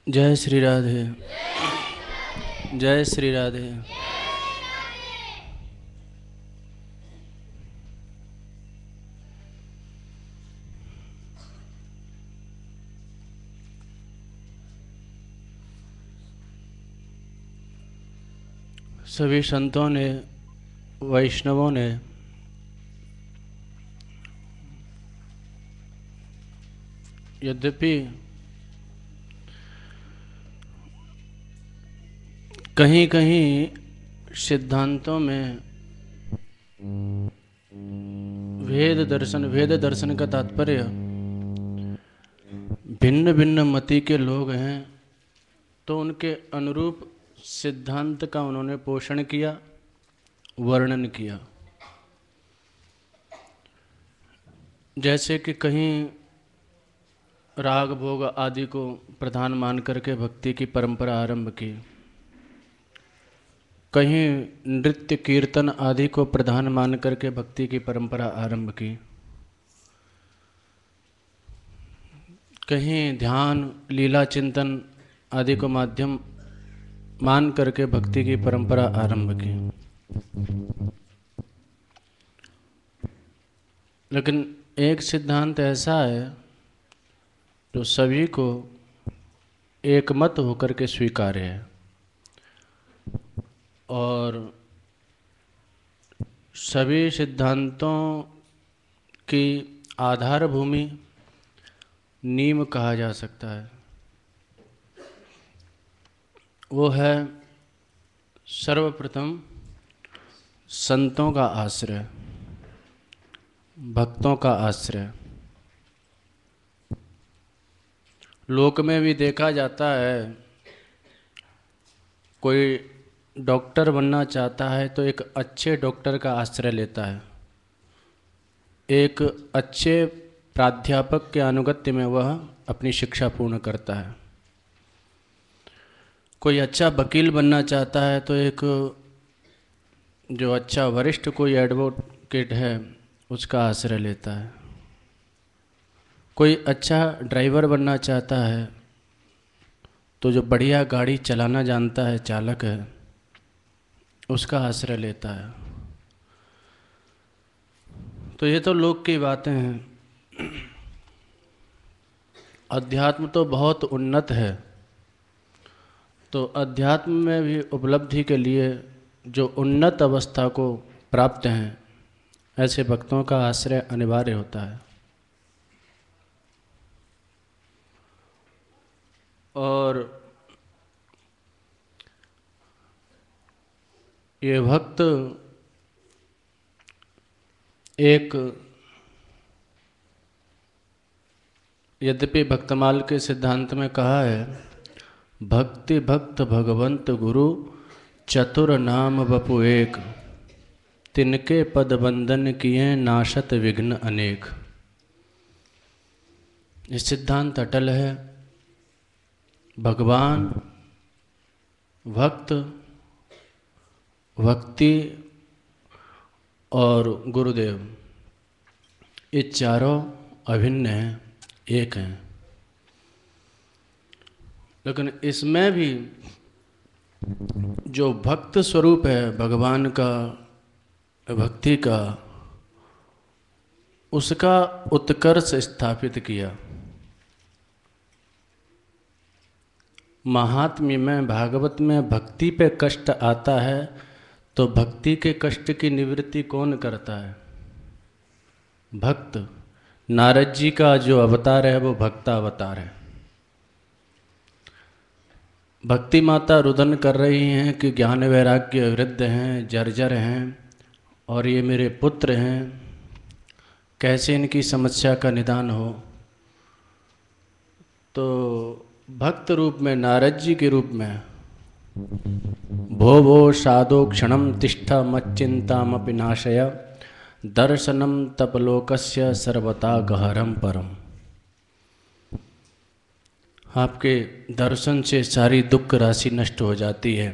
जय श्री राधे। जय श्री राधे। सभी संतों ने, वैष्णवों ने यद्यपि कहीं कहीं सिद्धांतों में वेद दर्शन का तात्पर्य भिन्न भिन्न मति के लोग हैं, तो उनके अनुरूप सिद्धांत का उन्होंने पोषण किया, वर्णन किया। जैसे कि कहीं राग भोग आदि को प्रधान मान करके भक्ति की परंपरा आरंभ की, कहीं नृत्य कीर्तन आदि को प्रधान मान करके भक्ति की परंपरा आरंभ की, कहीं ध्यान लीला चिंतन आदि को माध्यम मान करके भक्ति की परंपरा आरंभ की। लेकिन एक सिद्धांत ऐसा है जो सभी को एकमत होकर के स्वीकार्य है और सभी सिद्धांतों की आधार भूमि नीम कहा जा सकता है। वो है सर्वप्रथम संतों का आश्रय, भक्तों का आश्रय। लोक में भी देखा जाता है, कोई डॉक्टर बनना चाहता है तो एक अच्छे डॉक्टर का आश्रय लेता है, एक अच्छे प्राध्यापक के अनुगत्य में वह अपनी शिक्षा पूर्ण करता है। कोई अच्छा वकील बनना चाहता है तो एक जो अच्छा वरिष्ठ कोई एडवोकेट है उसका आश्रय लेता है। कोई अच्छा ड्राइवर बनना चाहता है तो जो बढ़िया गाड़ी चलाना जानता है, चालक है, उसका आश्रय लेता है। तो ये तो लोक की बातें हैं। अध्यात्म तो बहुत उन्नत है, तो अध्यात्म में भी उपलब्धि के लिए जो उन्नत अवस्था को प्राप्त हैं, ऐसे भक्तों का आश्रय अनिवार्य होता है। और ये भक्त एक, यद्यपि भक्तमाल के सिद्धांत में कहा है, भक्ति भक्त भगवंत गुरु चतुर नाम बपु एक, तिनके पद बंदन किए नाशत विघ्न अनेक। ये सिद्धांत अटल है। भगवान, भक्त, भक्ति और गुरुदेव, ये चारों अभिन्न हैं, एक हैं। लेकिन इसमें भी जो भक्त स्वरूप है भगवान का, भक्ति का, उसका उत्कर्ष स्थापित किया। महात्म्य में, भागवत में भक्ति पे कष्ट आता है तो भक्ति के कष्ट की निवृत्ति कौन करता है? भक्त। नारद जी का जो अवतार है वो भक्ता अवतार है। भक्ति माता रुदन कर रही हैं कि ज्ञान वैराग्य वृद्ध हैं, जर्जर हैं और ये मेरे पुत्र हैं, कैसे इनकी समस्या का निदान हो। तो भक्त रूप में, नारद जी के रूप में, भो भो साधो क्षणम तिष्ठा मच्चिंतामपि नाशय दर्शनम तपलोकस्य सर्वता गहरम परम। आपके दर्शन से सारी दुख राशि नष्ट हो जाती है।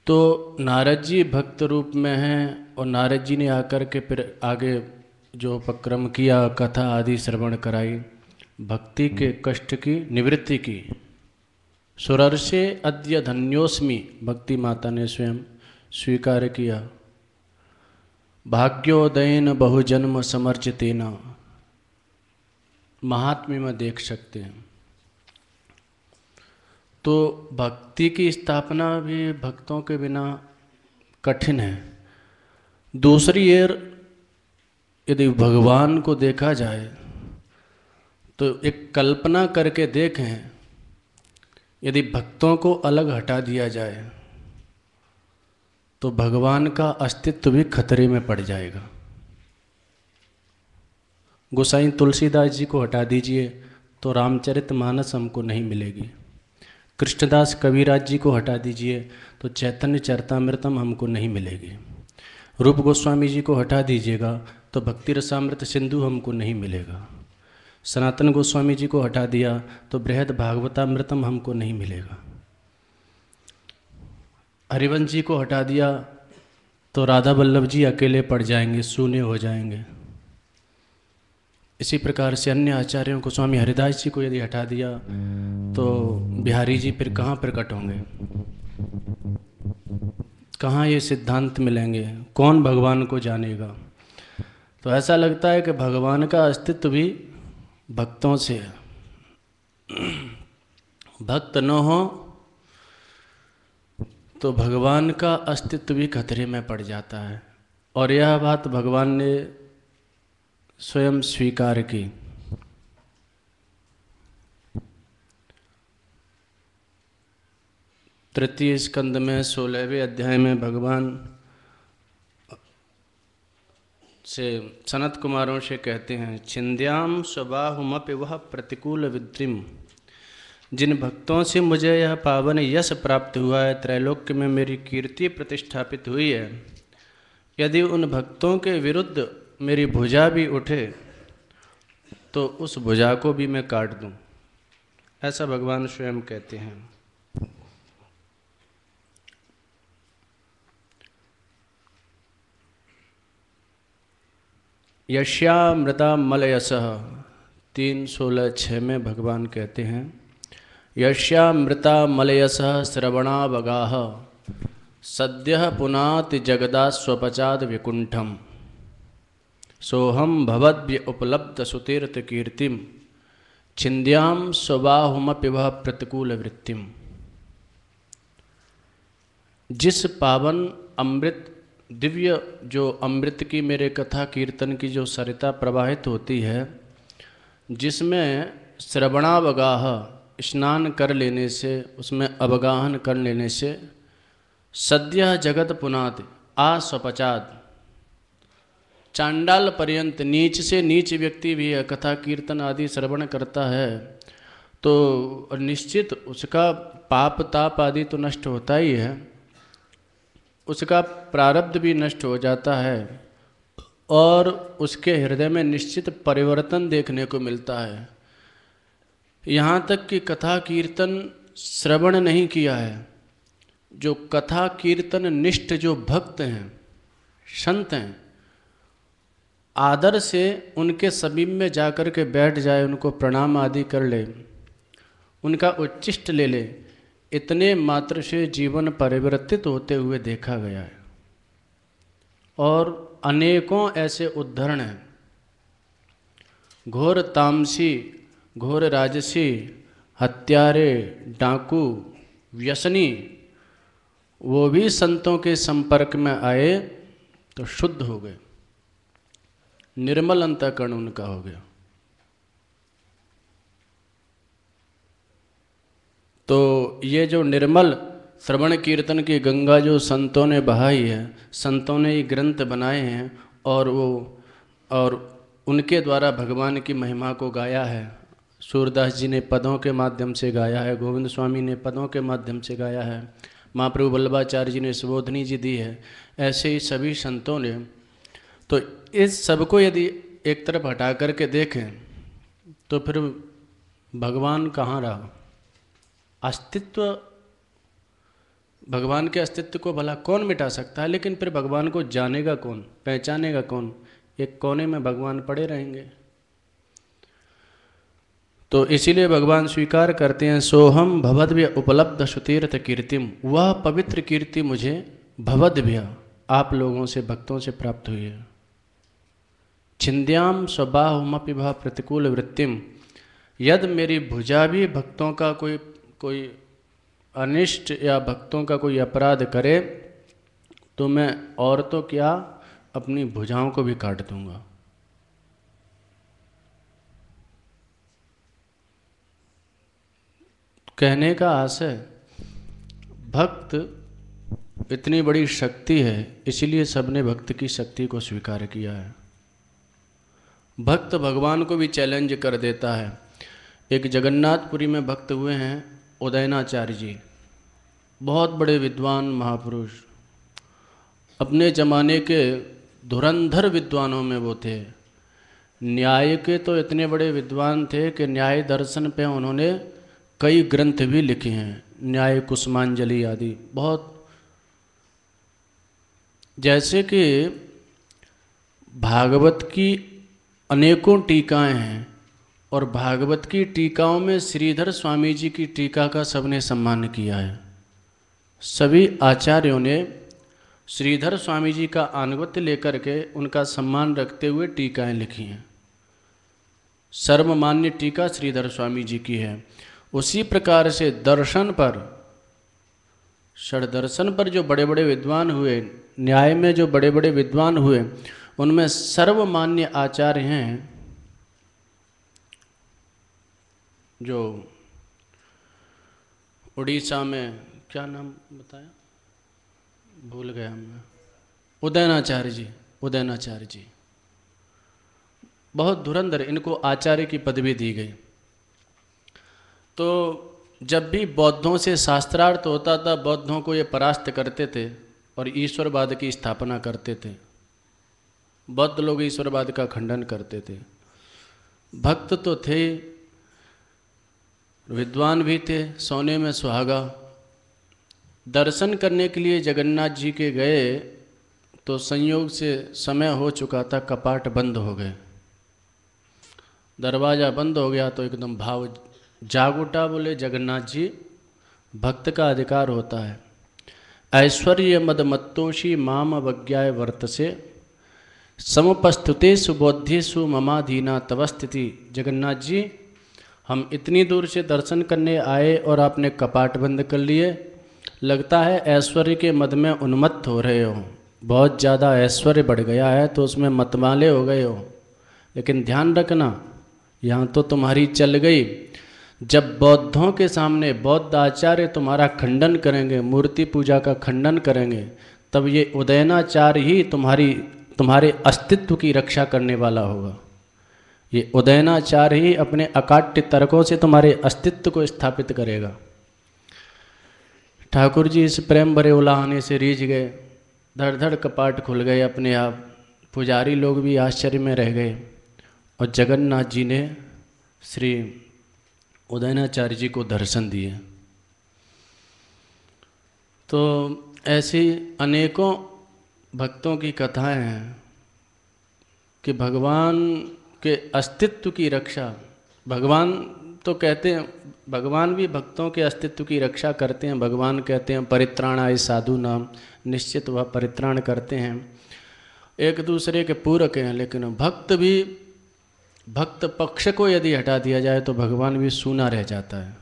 तो नारद जी भक्त रूप में हैं और नारद जी ने आकर के फिर आगे जो उपक्रम किया, कथा आदि श्रवण कराई, भक्ति के कष्ट की निवृत्ति की। सुरर्षे अद्य धन्योस्मि भक्ति माता ने स्वयं स्वीकार किया। भाग्योदयन बहुजन्म समर्जितेन, महात्म्य में देख सकते हैं। तो भक्ति की स्थापना भी भक्तों के बिना कठिन है। दूसरी ओर यदि भगवान को देखा जाए तो एक कल्पना करके देखें, यदि भक्तों को अलग हटा दिया जाए तो भगवान का अस्तित्व भी खतरे में पड़ जाएगा। गोसाई तुलसीदास जी को हटा दीजिए तो रामचरितमानस हमको नहीं मिलेगी। कृष्णदास कबीराज जी को हटा दीजिए तो चैतन्य चरितामृतम हमको नहीं मिलेगी। रूप गोस्वामी जी को हटा दीजिएगा तो भक्ति रसामृत सिंधु हमको नहीं मिलेगा। सनातन गोस्वामी जी को हटा दिया तो बृहद भागवतामृतम हमको नहीं मिलेगा। हरिवंश जी को हटा दिया तो राधा वल्लभ जी अकेले पड़ जाएंगे, शून्य हो जाएंगे। इसी प्रकार से अन्य आचार्यों को, स्वामी हरिदास जी को यदि हटा दिया तो बिहारी जी फिर कहाँ प्रकट होंगे, कहाँ ये सिद्धांत मिलेंगे, कौन भगवान को जानेगा। तो ऐसा लगता है कि भगवान का अस्तित्व भी भक्तों से है। भक्त न हो तो भगवान का अस्तित्व भी खतरे में पड़ जाता है। और यह बात भगवान ने स्वयं स्वीकार की। तृतीय स्कंद में 16वें अध्याय में भगवान से सनत कुमारों से कहते हैं, छिंद्याम स्वबाहुमपि वह प्रतिकूल विद्रिम। जिन भक्तों से मुझे यह पावन यश प्राप्त हुआ है, त्रैलोक्य में मेरी कीर्ति प्रतिष्ठापित हुई है, यदि उन भक्तों के विरुद्ध मेरी भुजा भी उठे तो उस भुजा को भी मैं काट दूं, ऐसा भगवान स्वयं कहते हैं। यस्यामृता मलयसः 3:16-6 में भगवान कहते हैं, यस्यामृता मलयसः श्रवणावगाः सद्यः पुनाति जगदास्वपचाद विकुंठम सोहम भवद्भ्य उपलब्ध सुतीर्थ कीर्तिम छिंद्याम स्वबाहुमपि वह प्रतिकूल वृत्तिम। जिस पावन अमृत दिव्य जो अमृत की मेरे कथा कीर्तन की जो सरिता प्रवाहित होती है, जिसमें श्रवणावगाह स्नान कर लेने से, उसमें अवगाहन कर लेने से, सद्य जगत पुनात आस्वपचाद, चांडाल पर्यंत नीच से नीच व्यक्ति भी कथा कीर्तन आदि श्रवण करता है तो निश्चित उसका पाप ताप आदि तो नष्ट होता ही है, उसका प्रारब्ध भी नष्ट हो जाता है और उसके हृदय में निश्चित परिवर्तन देखने को मिलता है। यहाँ तक कि कथा कीर्तन श्रवण नहीं किया है, जो कथा कीर्तन निष्ठ जो भक्त हैं, संत हैं, आदर से उनके समीप में जाकर के बैठ जाए, उनको प्रणाम आदि कर ले, उनका उच्चिष्ट ले ले, इतने मात्र से जीवन परिवर्तित होते हुए देखा गया है। और अनेकों ऐसे उदाहरण हैं। घोर तामसी, घोर राजसी, हत्यारे, डाकू, व्यसनी, वो भी संतों के संपर्क में आए तो शुद्ध हो गए, निर्मल अंतःकरण उनका हो गया। तो ये जो निर्मल श्रवण कीर्तन की गंगा जो संतों ने बहाई है, संतों ने ये ग्रंथ बनाए हैं और उनके द्वारा भगवान की महिमा को गाया है। सूरदास जी ने पदों के माध्यम से गाया है, गोविंद स्वामी ने पदों के माध्यम से गाया है, महाप्रभु वल्लभाचार्य जी ने सुबोधनी जी दी है, ऐसे ही सभी संतों ने। तो इस सब को यदि एक तरफ हटा करके देखें तो फिर भगवान कहाँ रहा? अस्तित्व, भगवान के अस्तित्व को भला कौन मिटा सकता है, लेकिन फिर भगवान को जानेगा कौन, पहचानेगा कौन? एक कोने में भगवान पड़े रहेंगे। तो इसीलिए भगवान स्वीकार करते हैं, सोहम भवद्भ्य उपलब्ध सुतीर्थ कीर्तिम, वह पवित्र कीर्ति मुझे भवद्भ्य आप लोगों से, भक्तों से प्राप्त हुई है। छिंद्याम स्वबाहुमपि भव प्रतिकूल वृत्तिम, यद मेरी भुजा भी भक्तों का कोई अनिष्ट या भक्तों का कोई अपराध करे तो मैं और तो क्या अपनी भुजाओं को भी काट दूंगा। कहने का आशय, भक्त इतनी बड़ी शक्ति है, इसीलिए सबने भक्त की शक्ति को स्वीकार किया है। भक्त भगवान को भी चैलेंज कर देता है। एक जगन्नाथपुरी में भक्त हुए हैं उदयनाचार्य जी, बहुत बड़े विद्वान महापुरुष, अपने जमाने के धुरंधर विद्वानों में वो थे। न्याय के तो इतने बड़े विद्वान थे कि न्याय दर्शन पे उन्होंने कई ग्रंथ भी लिखे हैं, न्याय कुसुमांजलि आदि बहुत। जैसे कि भागवत की अनेकों टीकाएं हैं और भागवत की टीकाओं में श्रीधर स्वामी जी की टीका का सबने सम्मान किया है। सभी आचार्यों ने श्रीधर स्वामी जी का आनुगत्य लेकर के उनका सम्मान रखते हुए टीकाएं लिखी हैं। सर्वमान्य टीका श्रीधर स्वामी जी की है। उसी प्रकार से दर्शन पर, षड दर्शन पर जो बड़े बड़े विद्वान हुए, न्याय में जो बड़े बड़े विद्वान हुए, उनमें सर्वमान्य आचार्य हैं जो उड़ीसा में, क्या नाम बताया, भूल गया मैं, उदयनाचार्य जी, उदयनाचार्य जी बहुत धुरंधर, इनको आचार्य की पदवी दी गई। तो जब भी बौद्धों से शास्त्रार्थ होता था, बौद्धों को ये परास्त करते थे और ईश्वरवाद की स्थापना करते थे। बौद्ध लोग ईश्वरवाद का खंडन करते थे। भक्त तो थे, विद्वान भी थे, सोने में सुहागा। दर्शन करने के लिए जगन्नाथ जी के गए तो संयोग से समय हो चुका था, कपाट बंद हो गए, दरवाज़ा बंद हो गया। तो एकदम भाव जाग उठा, बोले जगन्नाथ जी, भक्त का अधिकार होता है, ऐश्वर्य मदमत्तोषी माम अवज्ञाय वर्तसे समुपस्तुतेषु बोध्येषु ममाधीना तव स्थिति। जगन्नाथ जी, हम इतनी दूर से दर्शन करने आए और आपने कपाट बंद कर लिए, लगता है ऐश्वर्य के मद में उन्मत्त हो रहे हो, बहुत ज़्यादा ऐश्वर्य बढ़ गया है तो उसमें मतवाले हो गए हो। लेकिन ध्यान रखना, यहाँ तो तुम्हारी चल गई। जब बौद्धों के सामने बौद्ध आचार्य तुम्हारा खंडन करेंगे, मूर्ति पूजा का खंडन करेंगे, तब ये उदयनाचार्य ही तुम्हारे अस्तित्व की रक्षा करने वाला होगा। ये उदयनाचार्य ही अपने अकाट्य तर्कों से तुम्हारे अस्तित्व को स्थापित करेगा। ठाकुर जी इस प्रेम भरे उलाहने से रीझ गए, धड़ धड़ कपाट खुल गए अपने आप। पुजारी लोग भी आश्चर्य में रह गए और जगन्नाथ जी ने श्री उदयनाचार्य जी को दर्शन दिए। तो ऐसी अनेकों भक्तों की कथाएं हैं कि भगवान के अस्तित्व की रक्षा, भगवान तो कहते हैं, भगवान भी भक्तों के अस्तित्व की रक्षा करते हैं। भगवान कहते हैं परित्राणाय साधु नाम, निश्चित वह परित्राण करते हैं, एक दूसरे के पूरक हैं। लेकिन भक्त भी, भक्त पक्ष को यदि हटा दिया जाए तो भगवान भी सूना रह जाता है।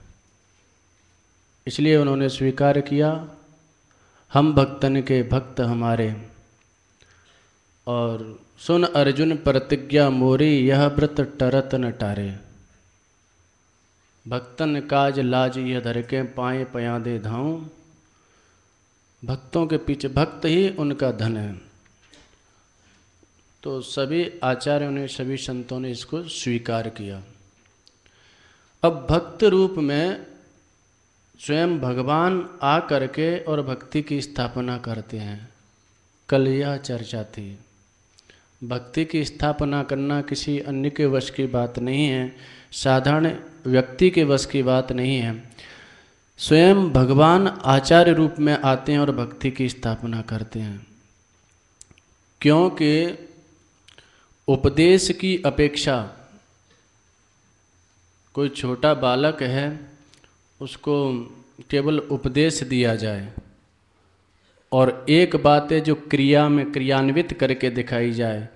इसलिए उन्होंने स्वीकार किया, हम भक्तन के भक्त हमारे, और सुन अर्जुन प्रतिज्ञा मोरी, यह व्रत टरत न टारे। भक्तन काज लाज यह धर के, पाए पयादे धाऊं। भक्तों के पीछे, भक्त ही उनका धन है। तो सभी आचार्यों ने, सभी संतों ने इसको स्वीकार किया। अब भक्त रूप में स्वयं भगवान आ करके और भक्ति की स्थापना करते हैं। कल यह चर्चा थी, भक्ति की स्थापना करना किसी अन्य के वश की बात नहीं है, साधारण व्यक्ति के वश की बात नहीं है। स्वयं भगवान आचार्य रूप में आते हैं और भक्ति की स्थापना करते हैं। क्योंकि उपदेश की अपेक्षा कोई छोटा बालक है, उसको केवल उपदेश दिया जाए और एक बात है जो क्रिया में क्रियान्वित करके दिखाई जाए,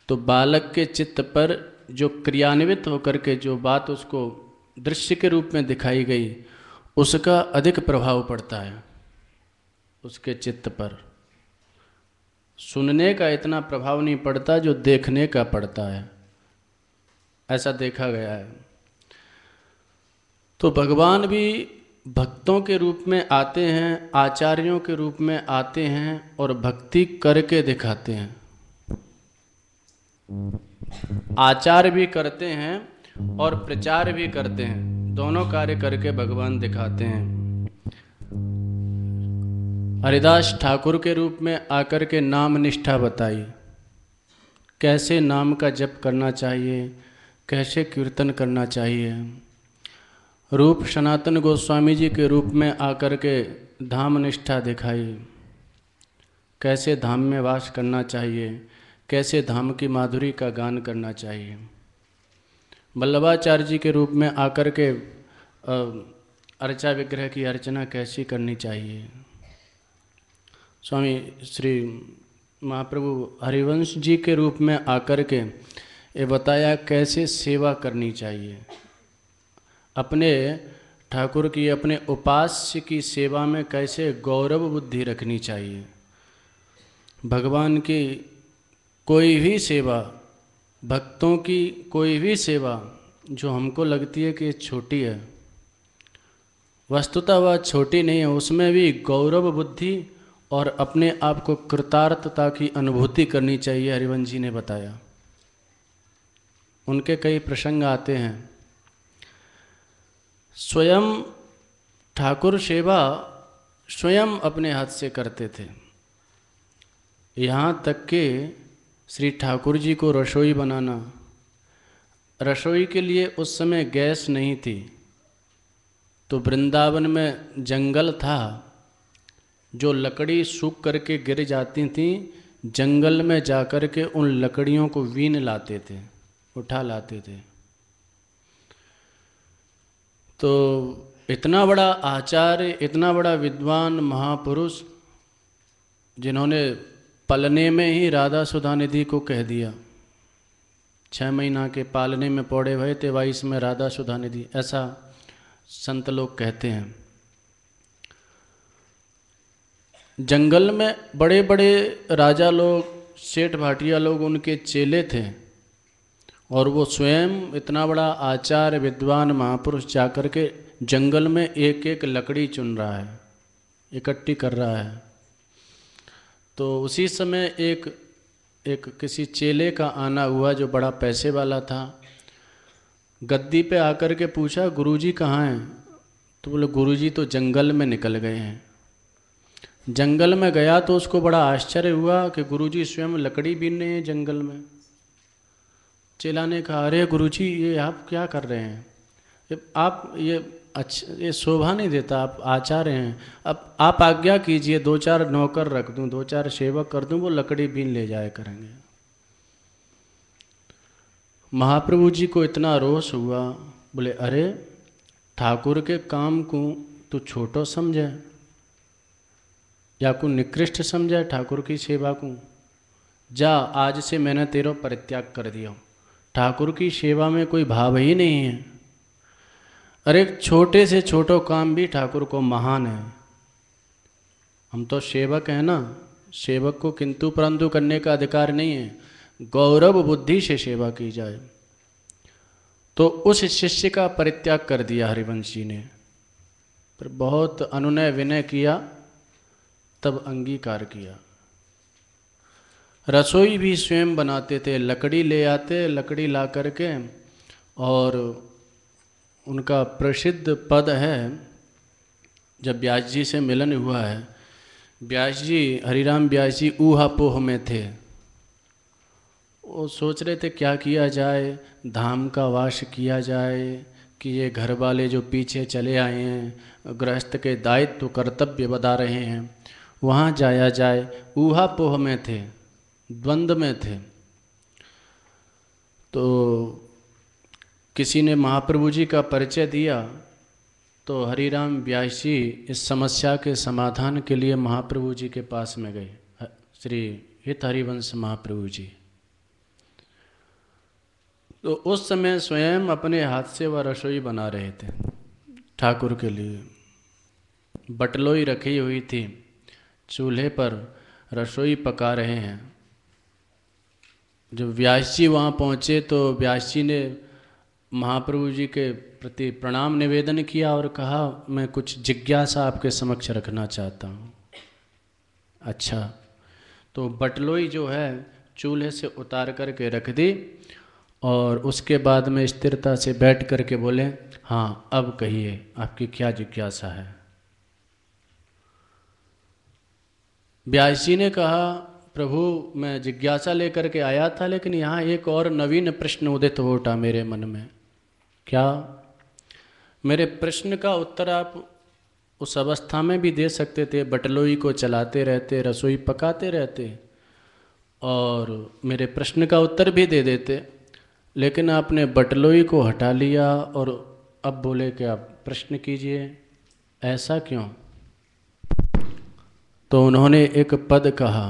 तो बालक के चित्त पर जो क्रियान्वित होकर के जो बात उसको दृश्य के रूप में दिखाई गई, उसका अधिक प्रभाव पड़ता है उसके चित्त पर। सुनने का इतना प्रभाव नहीं पड़ता जो देखने का पड़ता है, ऐसा देखा गया है। तो भगवान भी भक्तों के रूप में आते हैं, आचार्यों के रूप में आते हैं और भक्ति करके दिखाते हैं। आचार भी करते हैं और प्रचार भी करते हैं, दोनों कार्य करके भगवान दिखाते हैं। हरिदास ठाकुर के रूप में आकर के नाम निष्ठा बताई, कैसे नाम का जप करना चाहिए, कैसे कीर्तन करना चाहिए। रूप सनातन गोस्वामी जी के रूप में आकर के धाम निष्ठा दिखाई, कैसे धाम में वास करना चाहिए, कैसे धाम की माधुरी का गान करना चाहिए। वल्लभाचार्य जी के रूप में आकर के अर्चा विग्रह की अर्चना कैसी करनी चाहिए। स्वामी श्री महाप्रभु हरिवंश जी के रूप में आकर के ये बताया कैसे सेवा करनी चाहिए। अपने ठाकुर की, अपने उपास्य की सेवा में कैसे गौरव बुद्धि रखनी चाहिए। भगवान की कोई भी सेवा, भक्तों की कोई भी सेवा जो हमको लगती है कि छोटी है, वस्तुतः वह छोटी नहीं है, उसमें भी गौरव बुद्धि और अपने आप को कृतार्थता की अनुभूति करनी चाहिए। हरिवंश जी ने बताया, उनके कई प्रसंग आते हैं। स्वयं ठाकुर सेवा स्वयं अपने हाथ से करते थे, यहाँ तक कि श्री ठाकुर जी को रसोई बनाना, रसोई के लिए उस समय गैस नहीं थी, तो वृंदावन में जंगल था, जो लकड़ी सूख करके गिर जाती थी, जंगल में जाकर के उन लकड़ियों को बीन लाते थे, उठा लाते थे। तो इतना बड़ा आचार्य, इतना बड़ा विद्वान महापुरुष, जिन्होंने पलने में ही राधा सुधा निधि को कह दिया, 6 महीना के पालने में पौड़े भये थे 22 में राधा सुधा निधि, ऐसा संत लोग कहते हैं। जंगल में बड़े बड़े राजा लोग, सेठ भाटिया लोग उनके चेले थे, और वो स्वयं इतना बड़ा आचार्य विद्वान महापुरुष जाकर के जंगल में एक एक लकड़ी चुन रहा है, इकट्ठी कर रहा है। तो उसी समय एक किसी चेले का आना हुआ जो बड़ा पैसे वाला था। गद्दी पे आकर के पूछा, गुरुजी कहाँ हैं? तो बोले गुरुजी तो जंगल में निकल गए हैं। जंगल में गया तो उसको बड़ा आश्चर्य हुआ कि गुरुजी स्वयं लकड़ी बीन रहे हैं जंगल में। चेला ने कहा, अरे गुरुजी ये आप क्या कर रहे हैं? आप ये शोभा नहीं देता, आप आचार्य हैं, अब आप आज्ञा कीजिए, 2-4 नौकर रख दूं, 2-4 सेवक कर दूं, वो लकड़ी बीन ले जाया करेंगे। महाप्रभु जी को इतना रोष हुआ, बोले अरे ठाकुर के काम को तू छोटो समझे या को निकृष्ट समझे ठाकुर की सेवा को? जा, आज से मैंने तेरा परित्याग कर दिया, ठाकुर की सेवा में कोई भाव ही नहीं है। अरे छोटे से छोटो काम भी ठाकुर को महान है। हम तो सेवक हैं ना, सेवक को किंतु परंतु करने का अधिकार नहीं है, गौरव बुद्धि से सेवा की जाए। तो उस शिष्य का परित्याग कर दिया हरिवंश जी ने, पर बहुत अनुनय विनय किया, तब अंगीकार किया। रसोई भी स्वयं बनाते थे, लकड़ी ले आते, लकड़ी ला करके, और उनका प्रसिद्ध पद है, जब व्यास जी से मिलन हुआ है, व्यास जी, हरिराम व्यास जी ऊहापोह में थे। वो सोच रहे थे क्या किया जाए, धाम का वास किया जाए कि ये घर वाले जो पीछे चले आए हैं, गृहस्थ के दायित्व कर्तव्य बता रहे हैं, वहाँ जाया जाए। ऊहापोह में थे, द्वंद्व में थे। तो किसी ने महाप्रभु जी का परिचय दिया तो हरिराम व्यास जी इस समस्या के समाधान के लिए महाप्रभु जी के पास में गए, श्री हित हरिवंश महाप्रभु जी। तो उस समय स्वयं अपने हाथ से वह रसोई बना रहे थे ठाकुर के लिए। बटलोई रखी हुई थी, चूल्हे पर रसोई पका रहे हैं। जब व्यास जी वहाँ पहुँचे तो व्यास जी ने महाप्रभु जी के प्रति प्रणाम निवेदन किया और कहा, मैं कुछ जिज्ञासा आपके समक्ष रखना चाहता हूँ। अच्छा, तो बटलोई जो है चूल्हे से उतार करके रख दी और उसके बाद में स्थिरता से बैठ करके बोले, हाँ अब कहिए आपकी क्या जिज्ञासा है। व्यास जी ने कहा, प्रभु मैं जिज्ञासा लेकर के आया था, लेकिन यहाँ एक और नवीन प्रश्न उदित हो उठा मेरे मन में। क्या? मेरे प्रश्न का उत्तर आप उस अवस्था में भी दे सकते थे, बटलोई को चलाते रहते, रसोई पकाते रहते और मेरे प्रश्न का उत्तर भी दे देते, लेकिन आपने बटलोई को हटा लिया और अब बोले कि आप प्रश्न कीजिए, ऐसा क्यों? तो उन्होंने एक पद कहा,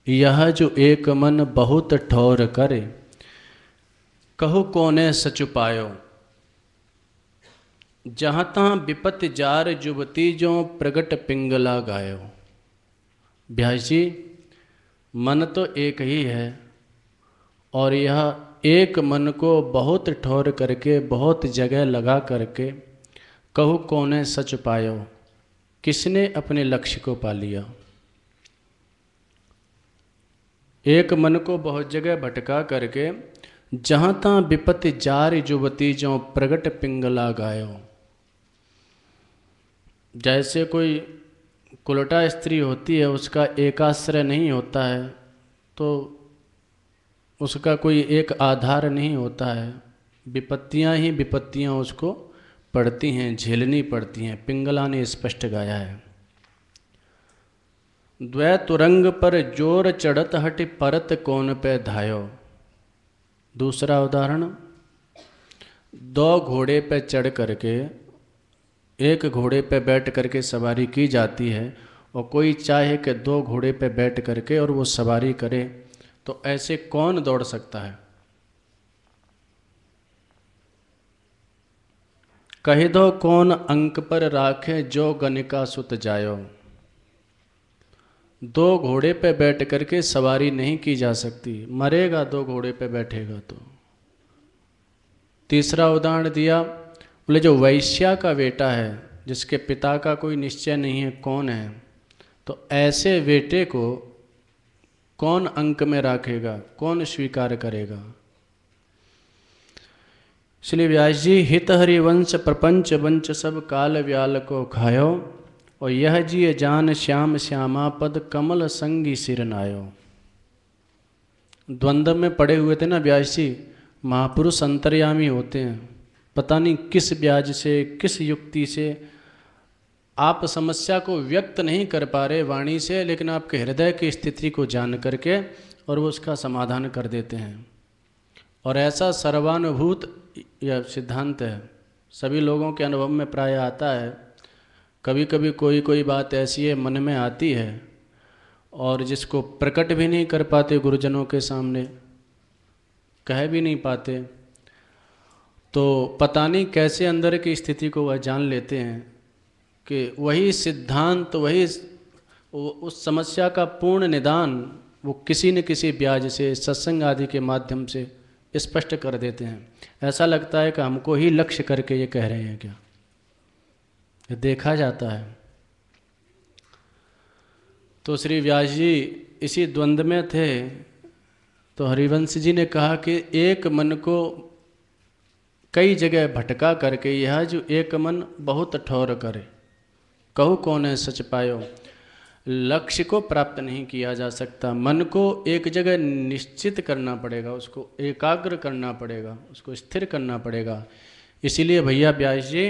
यह जो एक मन बहुत ठौर करे, कहु कोने सच पायो, जहाँ तहाँ विपत्ति जार जुबती जो प्रगट पिंगला गायो। व्यास जी, मन तो एक ही है और यह एक मन को बहुत ठौर करके, बहुत जगह लगा करके, कहु कोने सच पायो, किसने अपने लक्ष्य को पा लिया? एक मन को बहुत जगह भटका करके, जहाँ तहाँ विपत्ति जार जुबती जो प्रगट पिंगला गायो। जैसे कोई कुलटा स्त्री होती है, उसका एकाश्रय नहीं होता है, तो उसका कोई एक आधार नहीं होता है, विपत्तियाँ ही विपत्तियाँ उसको पड़ती हैं, झेलनी पड़ती हैं। पिंगला ने स्पष्ट गाया है, द्वै तुरंग पर जोर चढ़त हटि परत कोन पे धायो। दूसरा उदाहरण, दो घोड़े पे चढ़ करके, एक घोड़े पे बैठ करके सवारी की जाती है और कोई चाहे कि दो घोड़े पे बैठ करके और वो सवारी करे, तो ऐसे कौन दौड़ सकता है? कहि दो कौन अंक पर राखे जो गनिका सुत जायो। दो घोड़े पे बैठ करके सवारी नहीं की जा सकती, मरेगा दो घोड़े पे बैठेगा तो। तीसरा उदाहरण दिया, बोले जो वैश्या का बेटा है, जिसके पिता का कोई निश्चय नहीं है कौन है, तो ऐसे बेटे को कौन अंक में रखेगा, कौन स्वीकार करेगा? श्री व्यास जी, हित हरिवंश प्रपंच वंच सब काल व्याल को खायो, और यह जिय जान श्याम श्यामा पद कमल संगी सिर नायो। द्वंद्व में पड़े हुए थे ना व्यास जी। महापुरुष अंतर्यामी होते हैं, पता नहीं किस ब्याज से, किस युक्ति से आप समस्या को व्यक्त नहीं कर पा रहे वाणी से, लेकिन आपके हृदय की स्थिति को जान करके और वो उसका समाधान कर देते हैं। और ऐसा सर्वानुभूत यह सिद्धांत है, सभी लोगों के अनुभव में प्राय आता है। कभी कभी कोई बात ऐसी है मन में आती है और जिसको प्रकट भी नहीं कर पाते गुरुजनों के सामने, कह भी नहीं पाते, तो पता नहीं कैसे अंदर की स्थिति को वह जान लेते हैं कि वही सिद्धांत, वही उस समस्या का पूर्ण निदान वो किसी न किसी ब्याज से, सत्संग आदि के माध्यम से स्पष्ट कर देते हैं। ऐसा लगता है कि हमको ही लक्ष्य करके ये कह रहे हैं क्या, ये देखा जाता है। तो श्री व्यास जी इसी द्वंद्व में थे, तो हरिवंश जी ने कहा कि एक मन को कई जगह भटका करके, यह जो एक मन बहुत ठौर करे, कहू कौन है सच पायो, लक्ष्य को प्राप्त नहीं किया जा सकता। मन को एक जगह निश्चित करना पड़ेगा, उसको एकाग्र करना पड़ेगा, उसको स्थिर करना पड़ेगा। इसीलिए भैया व्यास जी,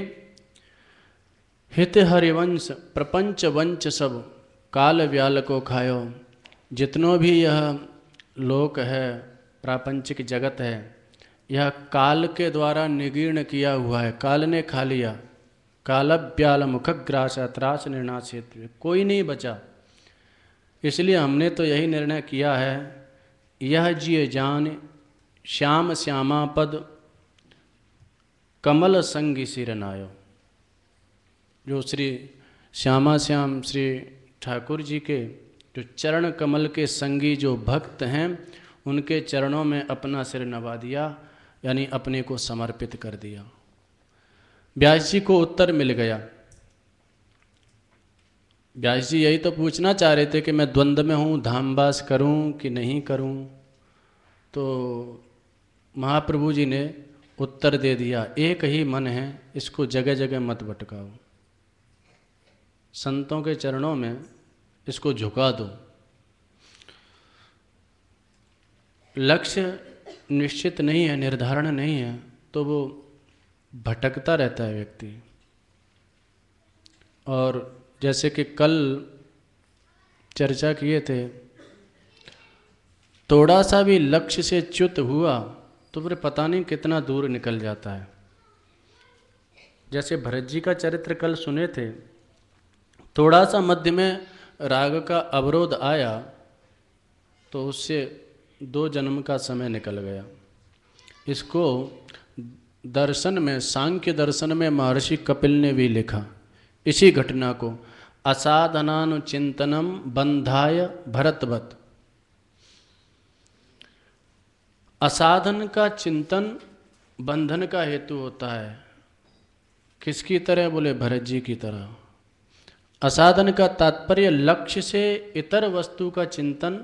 हित हरिवंश प्रपंच वंच सब काल व्याल को खायो। जितनों भी यह लोक है, प्रापंचिक जगत है, यह काल के द्वारा निगीर्ण किया हुआ है, काल ने खा लिया। कालव्याल मुखग्रास त्रास निर्णासित, कोई नहीं बचा। इसलिए हमने तो यही निर्णय किया है, यह जिय जान श्याम श्यामा पद कमल संगी सिरनायो। जो श्री श्यामा श्याम श्री ठाकुर जी के जो चरण कमल के संगी जो भक्त हैं, उनके चरणों में अपना सिर नवा दिया, यानी अपने को समर्पित कर दिया। व्यास जी को उत्तर मिल गया। व्यास जी यही तो पूछना चाह रहे थे कि मैं द्वंद्व में हूँ, धामवास करूँ कि नहीं करूँ। तो महाप्रभु जी ने उत्तर दे दिया, एक ही मन है, इसको जगह जगह मत भटकाओ, संतों के चरणों में इसको झुका दो। लक्ष्य निश्चित नहीं है, निर्धारण नहीं है, तो वो भटकता रहता है व्यक्ति। और जैसे कि कल चर्चा किए थे, थोड़ा सा भी लक्ष्य से च्युत हुआ तो फिर पता नहीं कितना दूर निकल जाता है। जैसे भरत जी का चरित्र कल सुने थे, थोड़ा सा मध्य में राग का अवरोध आया तो उससे 2 जन्म का समय निकल गया। इसको दर्शन में, सांख्य दर्शन में महर्षि कपिल ने भी लिखा इसी घटना को, असाधनानुचिंतनम बंधाय भरतवत। असाधन का चिंतन बंधन का हेतु होता है। किसकी तरह? बोले भरत जी की तरह। असाधन का तात्पर्य लक्ष्य से इतर वस्तु का चिंतन,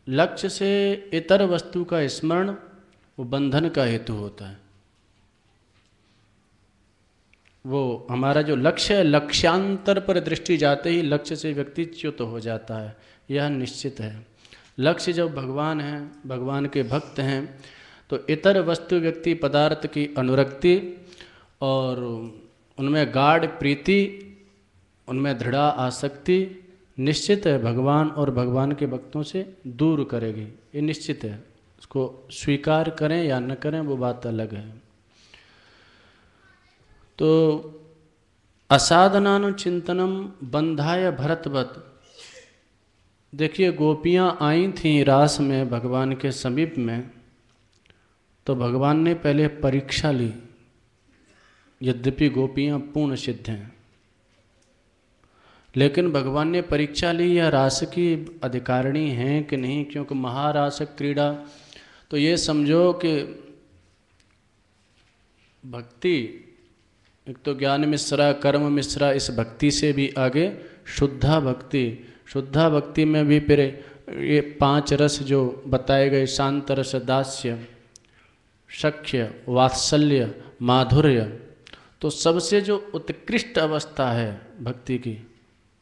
लक्ष्य से इतर वस्तु का स्मरण, वो बंधन का हेतु होता है। वो हमारा जो लक्ष्य है, लक्ष्यांतर पर दृष्टि जाते ही लक्ष्य से व्यक्ति च्युत हो जाता है, यह निश्चित है। लक्ष्य जब भगवान हैं, भगवान के भक्त हैं, तो इतर वस्तु व्यक्ति पदार्थ की अनुरक्ति और उनमें गाढ़ प्रीति, उनमें दृढ़ आसक्ति निश्चित है भगवान और भगवान के भक्तों से दूर करेगी, ये निश्चित है। उसको स्वीकार करें या न करें वो बात अलग है। तो असाधनानुचिंतनम बंधाय भरतवत। देखिए, गोपियाँ आई थीं रास में भगवान के समीप में, तो भगवान ने पहले परीक्षा ली। यद्यपि गोपियाँ पूर्ण सिद्ध हैं, लेकिन भगवान ने परीक्षा ली यह रास की अधिकारिणी हैं कि नहीं, क्योंकि महारास क्रीड़ा। तो ये समझो कि भक्ति, एक तो ज्ञान मिश्रा, कर्म मिश्रा, इस भक्ति से भी आगे शुद्धा भक्ति। शुद्धा भक्ति में भी फिर ये 5 रस जो बताए गए, शांत रस, दास्य, सख्य, वात्सल्य, माधुर्य, तो सबसे जो उत्कृष्ट अवस्था है भक्ति की,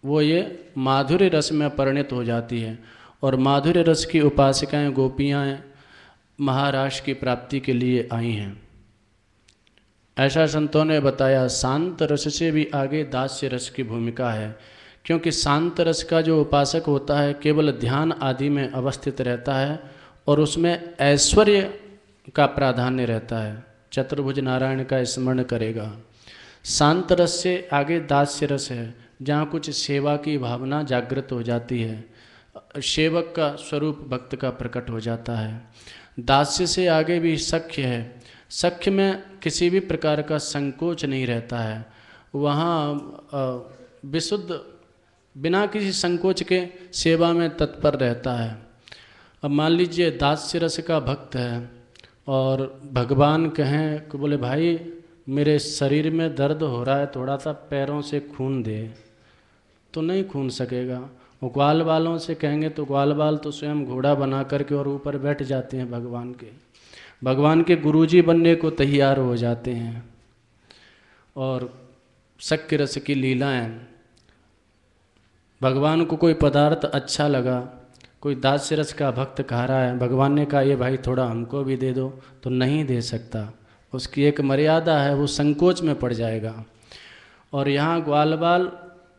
वो ये माधुर्य रस में परिणत हो जाती है। और माधुर्य रस की उपासिकाएं गोपियाँ महाराज की प्राप्ति के लिए आई हैं। ऐसा संतों ने बताया। शांत रस से भी आगे दास्य रस की भूमिका है, क्योंकि शांत रस का जो उपासक होता है केवल ध्यान आदि में अवस्थित रहता है और उसमें ऐश्वर्य का प्राधान्य रहता है, चतुर्भुज नारायण का स्मरण करेगा। शांत रस से आगे दास्य रस है, जहाँ कुछ सेवा की भावना जागृत हो जाती है, सेवक का स्वरूप भक्त का प्रकट हो जाता है। दास्य से आगे भी सख्य है। सख्य में किसी भी प्रकार का संकोच नहीं रहता है, वहाँ विशुद्ध बिना किसी संकोच के सेवा में तत्पर रहता है। अब मान लीजिए दास्य रस का भक्त है और भगवान कहें कि बोले भाई मेरे शरीर में दर्द हो रहा है, थोड़ा सा पैरों से खून दे, तो नहीं खून सकेगा। वो ग्वाल बालों से कहेंगे तो ग्वाल बाल तो स्वयं घोड़ा बना करके और ऊपर बैठ जाते हैं भगवान के गुरुजी बनने को तैयार हो जाते हैं। और सख्य रस की लीलाएं, भगवान को कोई पदार्थ अच्छा लगा, कोई दास्य रस का भक्त खा रहा है, भगवान ने कहा ये भाई थोड़ा हमको भी दे दो, तो नहीं दे सकता। उसकी एक मर्यादा है, वो संकोच में पड़ जाएगा। और यहाँ ग्वाल बाल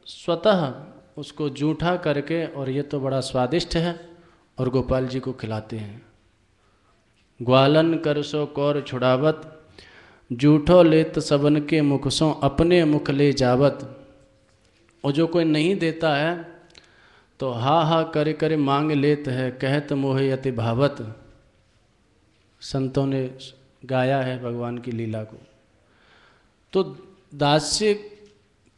स्वतः उसको जूठा करके, और ये तो बड़ा स्वादिष्ट है, और गोपाल जी को खिलाते हैं। ग्वालन कर सो कौर छुड़ावत, जूठो लेत सबन के मुख सो अपने मुख ले जावत। और जो कोई नहीं देता है तो हा हा करे करे मांग लेत है, कहत मोहे अति भावत। संतों ने गाया है भगवान की लीला को। तो दास्य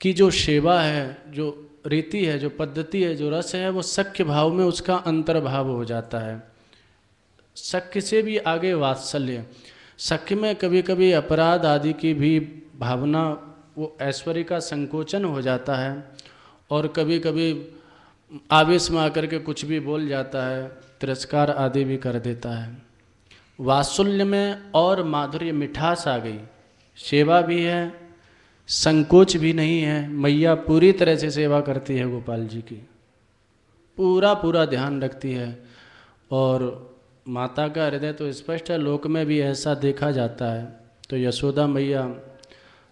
की जो सेवा है, जो रीति है, जो पद्धति है, जो रस है, वो सख्य भाव में उसका अंतर्भाव हो जाता है। सख्य से भी आगे वात्सल्य। सख्य में कभी कभी अपराध आदि की भी भावना, वो ऐश्वर्य का संकोचन हो जाता है, और कभी कभी आवेश में आकर के कुछ भी बोल जाता है, तिरस्कार आदि भी कर देता है। वात्सल्य में और माधुर्य, मिठास आ गई, सेवा भी है, संकोच भी नहीं है। मैया पूरी तरह से सेवा करती है गोपाल जी की, पूरा पूरा ध्यान रखती है। और माता का हृदय तो स्पष्ट है, लोक में भी ऐसा देखा जाता है। तो यशोदा मैया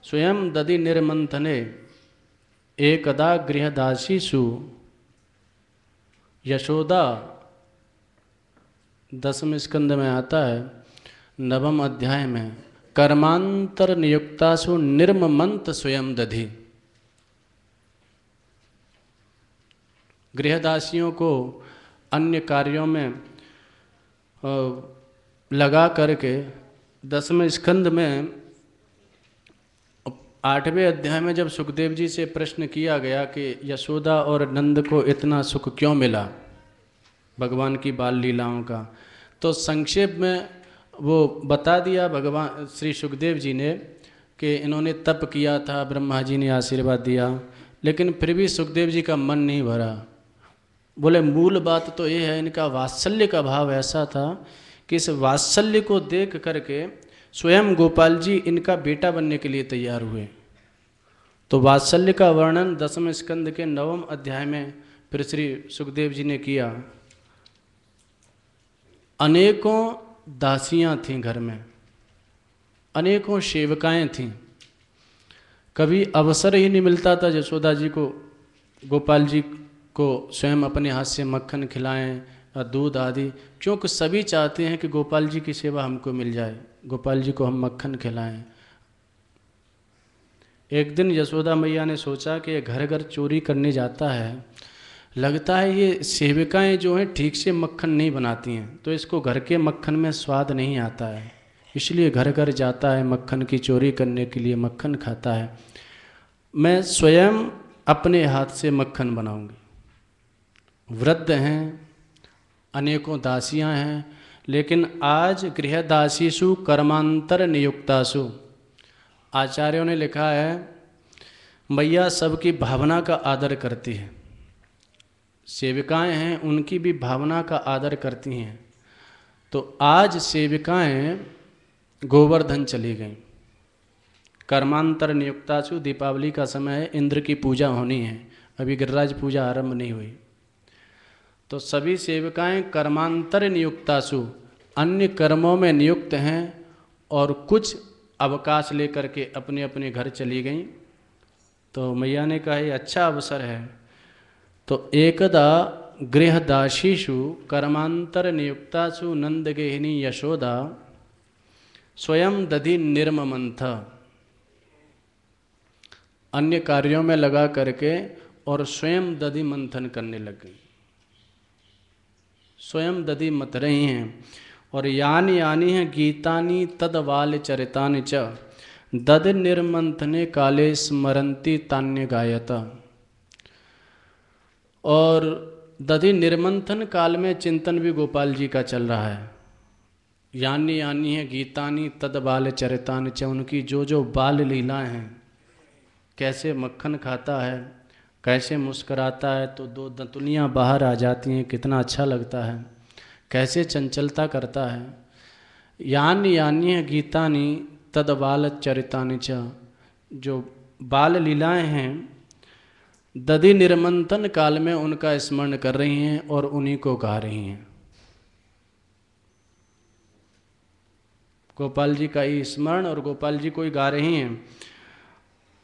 स्वयं दधि निर्मंथने एकदा गृहदासीषु, यशोदा 10वें स्कंद में आता है 9वें अध्याय में, कर्मांतर नियुक्तासु निर्ममंत स्वयं दधि। गृहदासियों को अन्य कार्यों में लगा करके 10वें स्कंद में 8वें अध्याय में जब सुखदेव जी से प्रश्न किया गया कि यशोदा और नंद को इतना सुख क्यों मिला भगवान की बाल लीलाओं का, तो संक्षेप में वो बता दिया भगवान श्री सुखदेव जी ने कि इन्होंने तप किया था, ब्रह्मा जी ने आशीर्वाद दिया, लेकिन फिर भी सुखदेव जी का मन नहीं भरा। बोले मूल बात तो ये है, इनका वात्सल्य का भाव ऐसा था कि इस वात्सल्य को देख करके स्वयं गोपाल जी इनका बेटा बनने के लिए तैयार हुए। तो वात्सल्य का वर्णन 10वें स्कंद के 9वें अध्याय में फिर श्री सुखदेव जी ने किया। अनेकों दासियां थीं घर में, अनेकों सेवकाएं थीं। कभी अवसर ही नहीं मिलता था यशोदा जी को, गोपाल जी को स्वयं अपने हाथ से मक्खन खिलाएं या दूध आदि, क्योंकि सभी चाहते हैं कि गोपाल जी की सेवा हमको मिल जाए, गोपाल जी को हम मक्खन खिलाएं। एक दिन यशोदा मैया ने सोचा कि घर घर चोरी करने जाता है, लगता है ये सेविकाएं जो हैं ठीक से मक्खन नहीं बनाती हैं, तो इसको घर के मक्खन में स्वाद नहीं आता है, इसलिए घर घर जाता है मक्खन की चोरी करने के लिए, मक्खन खाता है। मैं स्वयं अपने हाथ से मक्खन बनाऊंगी। वृद्ध हैं, अनेकों दासियां हैं, लेकिन आज गृहदासीषु कर्मांतर नियुक्तासु, आचार्यों ने लिखा है मैया सबकी भावना का आदर करती है। सेविकाएं हैं, उनकी भी भावना का आदर करती हैं। तो आज सेविकाएं गोवर्धन चली गईं। कर्मांतर नियुक्तासु, दीपावली का समय है, इंद्र की पूजा होनी है, अभी गिरिराज पूजा आरंभ नहीं हुई। तो सभी सेविकाएं कर्मांतर नियुक्तासु, अन्य कर्मों में नियुक्त हैं, और कुछ अवकाश लेकर के अपने अपने घर चली गईं। तो मैया ने कहा ये अच्छा अवसर है। तो एकदा गृहदासीषु कर्मांतर नियुक्तासु नंदगेहिनी यशोदा स्वयं दधि निर्ममंथ, अन्य कार्यों में लगा करके और स्वयं दधि मंथन करने लग गई, स्वयं दधि मत रही हैं। और यानी यानी हैं गीतानि तदवाल चरितानि च दध निर्मंथने काले स्मरंती तान्य गायता। और दधि निर्मंथन काल में चिंतन भी गोपाल जी का चल रहा है। यानी यानी है गीतानि तद बाल चरितानि च, उनकी जो जो बाल लीलाएं हैं, कैसे मक्खन खाता है, कैसे मुस्कराता है तो दो दंतुलियाँ बाहर आ जाती हैं, कितना अच्छा लगता है, कैसे चंचलता करता है। यानी यानी है गीतानि तद बाल चरितानि च, जो बाल लीलाएं हैं दधि निर्मंथन काल में उनका स्मरण कर रही हैं और उन्हीं को गा रही हैं। गोपाल जी का ही स्मरण और गोपाल जी को ही गा रही हैं।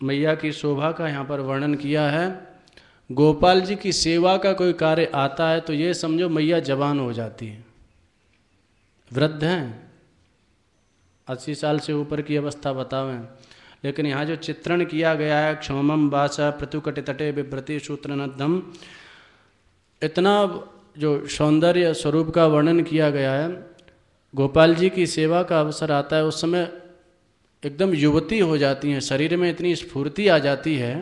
मैया की शोभा का यहाँ पर वर्णन किया है। गोपाल जी की सेवा का कोई कार्य आता है तो ये समझो मैया जवान हो जाती है। वृद्ध हैं, 80 साल से ऊपर की अवस्था बतावें, लेकिन यहाँ जो चित्रण किया गया है, क्षोमम वास पृथुकटि तटे बिभ्रति सूत्रनद्धम, इतना जो सौंदर्य स्वरूप का वर्णन किया गया है। गोपाल जी की सेवा का अवसर आता है, उस समय एकदम युवती हो जाती हैं, शरीर में इतनी स्फूर्ति आ जाती है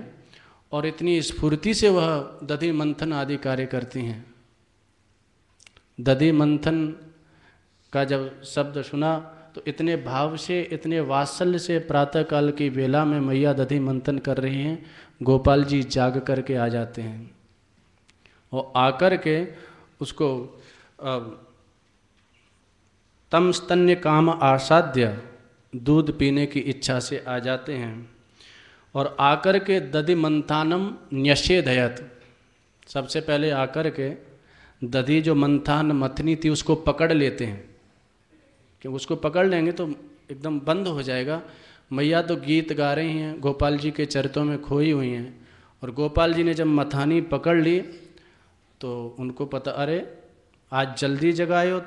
और इतनी स्फूर्ति से वह दधि मंथन आदि कार्य करती हैं। दधि मंथन का जब शब्द सुना तो इतने भाव से, इतने वात्सल्य से प्रातःकाल की बेला में मैया दधि मंथन कर रही हैं। गोपाल जी जाग करके आ जाते हैं और आकर के उसको तम स्तन्य काम आसाद्य, दूध पीने की इच्छा से आ जाते हैं और आकर के दधि मंथानम न्यषेधयत, सबसे पहले आकर के दधि जो मंथान मथनी थी उसको पकड़ लेते हैं, कि उसको पकड़ लेंगे तो एकदम बंद हो जाएगा। मैया तो गीत गा रही हैं, गोपाल जी के चरित्रों में खोई हुई हैं, और गोपाल जी ने जब मथानी पकड़ ली तो उनको पता, अरे आज जल्दी जगाए हो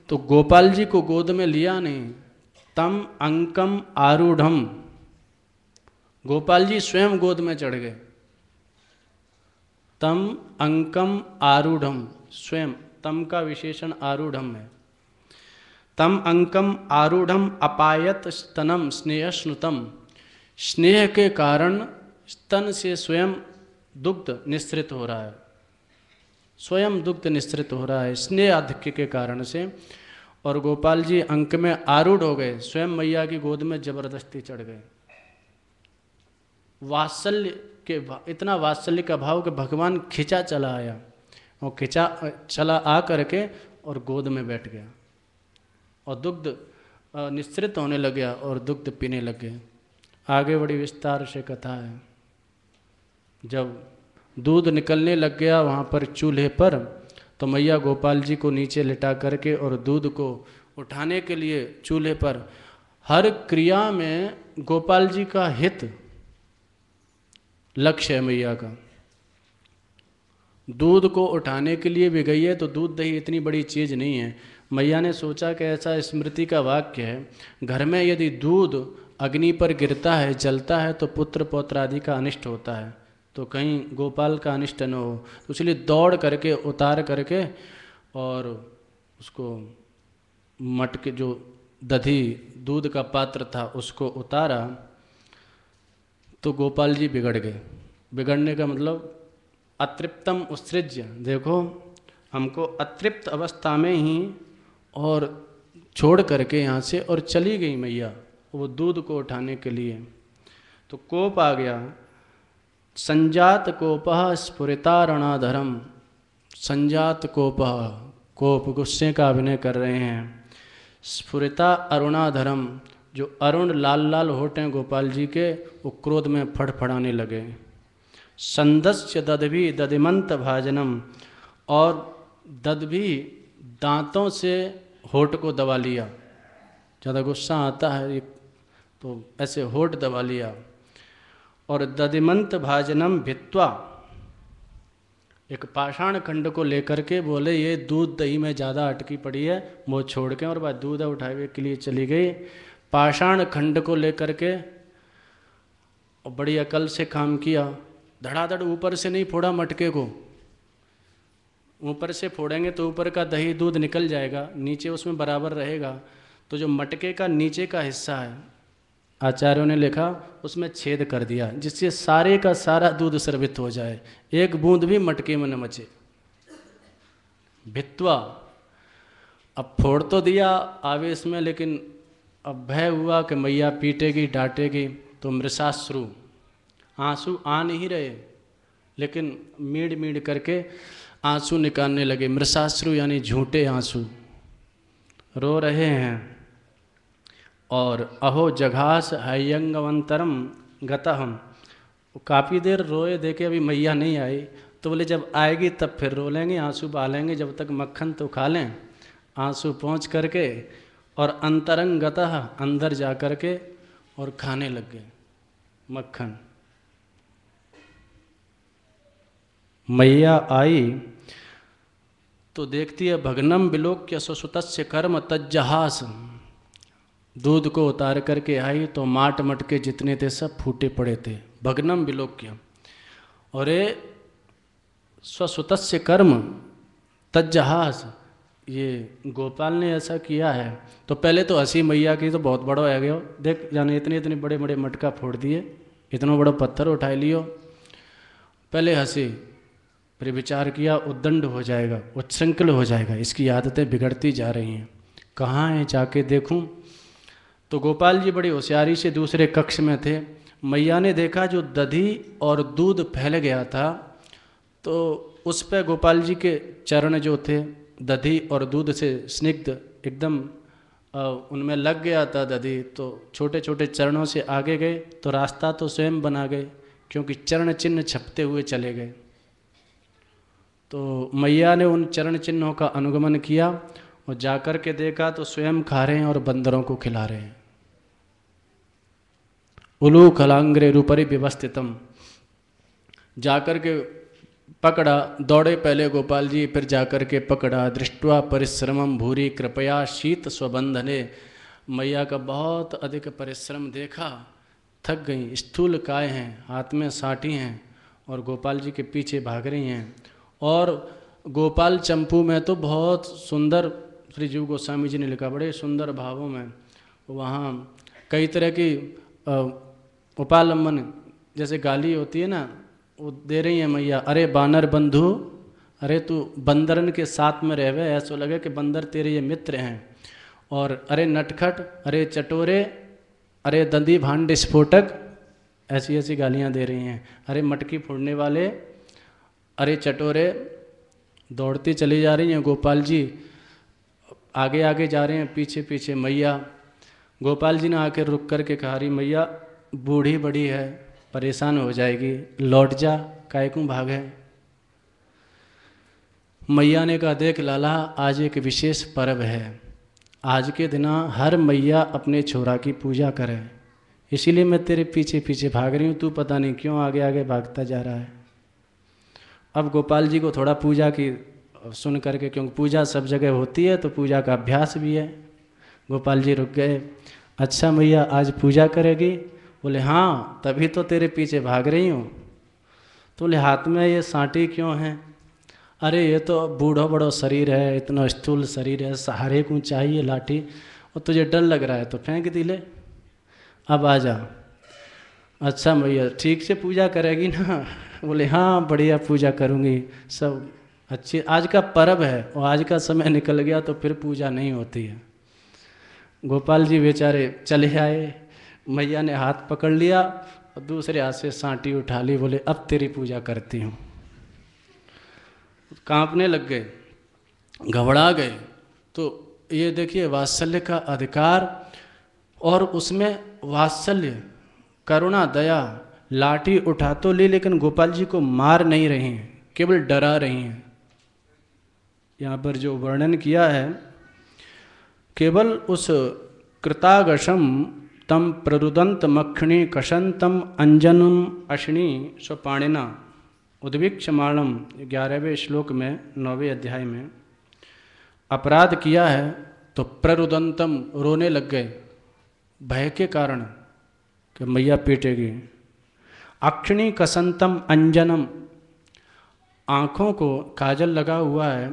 तो गोपाल जी को गोद में लिया नहीं, तम अंकम आरूढ़म, गोपाल जी स्वयं गोद में चढ़ गए। तम अंकम आरूढ़म, स्वयं, तम का विशेषण आरूढ़म है। तम अंकम आरूढ़म अपायत स्तनम स्नेहस्नुतम, स्नेह के कारण स्तन से स्वयं दुग्ध निस्सृत हो रहा है, स्वयं दुग्ध निस्सृत हो रहा है स्नेह आधिक्य के कारण से। और गोपाल जी अंक में आरूढ़ हो गए, स्वयं मैया की गोद में जबरदस्ती चढ़ गए। वात्सल्य के, इतना वात्सल्य का भाव कि भगवान खिंचा चला आया और खिंचा चला आ करके और गोद में बैठ गया और दुग्ध निस्सृत होने लग गया और दुग्ध पीने लग गए। आगे बड़ी विस्तार से कथा है। जब दूध निकलने लग गया वहाँ पर चूल्हे पर, तो मैया गोपाल जी को नीचे लिटा करके और दूध को उठाने के लिए चूल्हे पर, हर क्रिया में गोपाल जी का हित लक्ष्य है मैया का। दूध को उठाने के लिए भी गई है तो दूध दही इतनी बड़ी चीज़ नहीं है। मैया ने सोचा कि ऐसा स्मृति का वाक्य है, घर में यदि दूध अग्नि पर गिरता है, जलता है, तो पुत्र पौत्र आदि का अनिष्ट होता है, तो कहीं गोपाल का अनिष्ट न हो, तो इसलिए दौड़ करके उतार करके और उसको मटके, जो दधी दूध का पात्र था उसको उतारा, तो गोपाल जी बिगड़ गए। बिगड़ने का मतलब अतृप्तम उत्सृज्य, देखो हमको अतृप्त अवस्था में ही और छोड़ करके यहाँ से और चली गई मैया वो दूध को उठाने के लिए। तो कोप आ गया, संजात कोपः स्फुरितारणाधरम, संजात कोपः, कोप गुस्से का अभिनय कर रहे हैं। स्फुरिता अरुणाधरम, जो अरुण लाल लाल होठ हैं गोपाल जी के, वो क्रोध में फड़फड़ाने लगे। संदस्य ददभी दधिमंत भाजनम, और ददभी दांतों से होठ को दबा लिया, ज़्यादा गुस्सा आता है तो ऐसे होठ दबा लिया। और दधिमंत भाजनम भित्वा, एक पाषाण खंड को लेकर के बोले ये दूध दही में ज़्यादा अटकी पड़ी है, वो छोड़ के, और बाद दूध उठावे के लिए चली गई। पाषाण खंड को लेकर के और बड़ी अकल से काम किया, धड़ाधड़ ऊपर से नहीं फोड़ा मटके को, ऊपर से फोड़ेंगे तो ऊपर का दही दूध निकल जाएगा, नीचे उसमें बराबर रहेगा। तो जो मटके का नीचे का हिस्सा है, आचार्यों ने लिखा उसमें छेद कर दिया, जिससे सारे का सारा दूध स्रवित हो जाए, एक बूंद भी मटके में न मचे। भित्वा, अब फोड़ तो दिया आवेश में, लेकिन अब भय हुआ कि मैया पीटेगी डांटेगी, तो मृषाश्रु, आंसू आ नहीं रहे लेकिन मीड़ मीड़ करके आंसू निकालने लगे। मृषाश्रु यानी झूठे आंसू, रो रहे हैं। और अहो जघास हयंगवंतरम गतहम, काफ़ी देर रोए, देखे अभी मैया नहीं आई, तो बोले जब आएगी तब फिर रो लेंगे, आंसू बहालेंगे, जब तक मक्खन तो खा लें। आंसू पहुँच करके और अंतरंगतः, अंदर जा कर के और खाने लग गए मक्खन। मैया आई तो देखती है भग्नम विलोक्य सुसुतस्य कर्म तज्जहास, दूध को उतार करके आई तो माट मटके जितने थे सब फूटे पड़े थे, भग्नम विलोक्य। और ये स्वसुतस्य कर्म तज्जहास, ये गोपाल ने ऐसा किया है। तो पहले तो हंसी मैया की तो बहुत बड़ा हो गया, देख जाने इतने इतने बड़े बड़े मटका फोड़ दिए, इतना बड़ा पत्थर उठा लियो। पहले हंसी, फिर विचार किया उद्दंड हो जाएगा, उच्छृंखल हो जाएगा, इसकी आदतें बिगड़ती जा रही हैं, कहाँ है जाके देखूं। तो गोपाल जी बड़ी होशियारी से दूसरे कक्ष में थे। मैया ने देखा जो दधी और दूध फैल गया था, तो उस पर गोपाल जी के चरण जो थे दधी और दूध से स्निग्ध एकदम उनमें लग गया था दधी, तो छोटे छोटे चरणों से आगे गए तो रास्ता तो स्वयं बना गए, क्योंकि चरण चिन्ह छपते हुए चले गए। तो मैया ने उन चरण चिन्हों का अनुगमन किया और जाकर के देखा तो स्वयं खा रहे हैं और बंदरों को खिला रहे हैं। उलू खलांग्रे रूपरि व्यवस्थितम, जाकर के पकड़ा, दौड़े पहले गोपाल जी, फिर जाकर के पकड़ा। दृष्टवा परिश्रमम भूरी कृपया शीत स्वबंधने, मैया का बहुत अधिक परिश्रम देखा, थक गई, स्थूल काय हैं, हाथ में साटी हैं और गोपाल जी के पीछे भाग रही हैं। और गोपाल चंपू में तो बहुत सुंदर, श्री जीव गोस्वामी जी ने लिखा बड़े सुंदर भावों में, वहाँ कई तरह की उपालंबन जैसे गाली होती है ना, वो दे रही है मैया। अरे बानर बंधु, अरे तू बंदरन के साथ में रहवे, ऐसा लगे कि बंदर तेरे ये मित्र हैं। और अरे नटखट, अरे चटोरे, अरे दंदी भांड स्फोटक, ऐसी ऐसी गालियाँ दे रही हैं। अरे मटकी फोड़ने वाले, अरे चटोरे, दौड़ती चली जा रही हैं। गोपाल जी आगे आगे जा रहे हैं, पीछे पीछे मैया। गोपाल जी ने आकर रुक कर के कहा, रही मैया बूढ़ी बड़ी है, परेशान हो जाएगी, लौट जा, काहे को भागे। मैया ने कहा, देख लाला, आज एक विशेष पर्व है, आज के दिन हर मैया अपने छोरा की पूजा करे, इसीलिए मैं तेरे पीछे पीछे भाग रही हूँ, तू पता नहीं क्यों आगे आगे भागता जा रहा है। अब गोपाल जी को थोड़ा पूजा की सुन करके, क्योंकि पूजा सब जगह होती है तो पूजा का अभ्यास भी है, गोपाल जी रुक गए। अच्छा मैया आज पूजा करेगी? बोले हाँ, तभी तो तेरे पीछे भाग रही हूँ। तो बोले हाथ में ये सांटी क्यों है? अरे ये तो बूढ़ा बड़ो शरीर है, इतना स्थूल शरीर है, सहारे को चाहिए लाठी, और तुझे डर लग रहा है तो फेंक दी ले, अब आ जा। अच्छा मैया ठीक से पूजा करेगी ना? बोले हाँ बढ़िया पूजा करूँगी, सब अच्छी, आज का पर्व है और आज का समय निकल गया तो फिर पूजा नहीं होती है। गोपाल जी बेचारे चले आए, मैया ने हाथ पकड़ लिया और दूसरे हाथ से सांटी उठा ली, बोले अब तेरी पूजा करती हूँ। कांपने लग गए, घबरा गए। तो ये देखिए वात्सल्य का अधिकार, और उसमें वात्सल्य, करुणा, दया। लाठी उठा तो ली लेकिन गोपाल जी को मार नहीं रही हैं, केवल डरा रही हैं। यहाँ पर जो वर्णन किया है, केवल उस कृतागशम तम प्ररुदंत मक्षिणी कशंतम अंजनम अश्नि स्वपाणिना उद्वीक्षमाणम, 11वें श्लोक में 9वें अध्याय में अपराध किया है तो प्ररुदंतम, रोने लग गए भय के कारण कि मैया पीटेगी। अक्षिणी कसंतम अंजनम, आँखों को काजल लगा हुआ है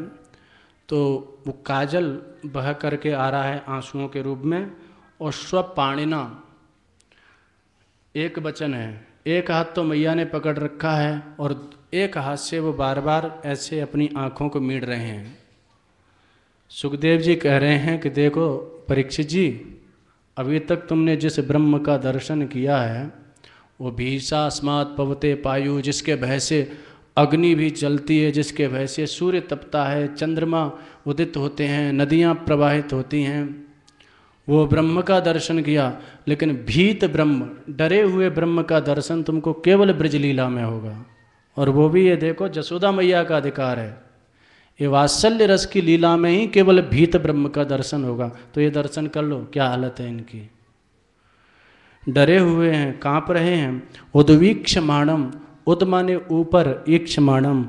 तो वो काजल बह करके आ रहा है आंसुओं के रूप में। और स्वपाणिना, एक वचन है, एक हाथ तो मैया ने पकड़ रखा है और एक हाथ से वो बार बार ऐसे अपनी आँखों को मीड़ रहे हैं। सुखदेव जी कह रहे हैं कि देखो परीक्षित जी, अभी तक तुमने जिस ब्रह्म का दर्शन किया है वो भीषा स्मात् पवते पायु, जिसके भय से अग्नि भी जलती है, जिसके भय से सूर्य तपता है, चंद्रमा उदित होते हैं, नदियाँ प्रवाहित होती हैं, वो ब्रह्म का दर्शन किया। लेकिन भीत ब्रह्म, डरे हुए ब्रह्म का दर्शन तुमको केवल ब्रजलीला में होगा। और वो भी ये देखो जसोदा मैया का अधिकार है, ये वात्सल्य रस की लीला में ही केवल भीत ब्रह्म का दर्शन होगा। तो ये दर्शन कर लो, क्या हालत है इनकी, डरे हुए हैं, कांप रहे हैं। उद्वीक्षमाणम, उद माने ऊपर, ईक्षमाणम,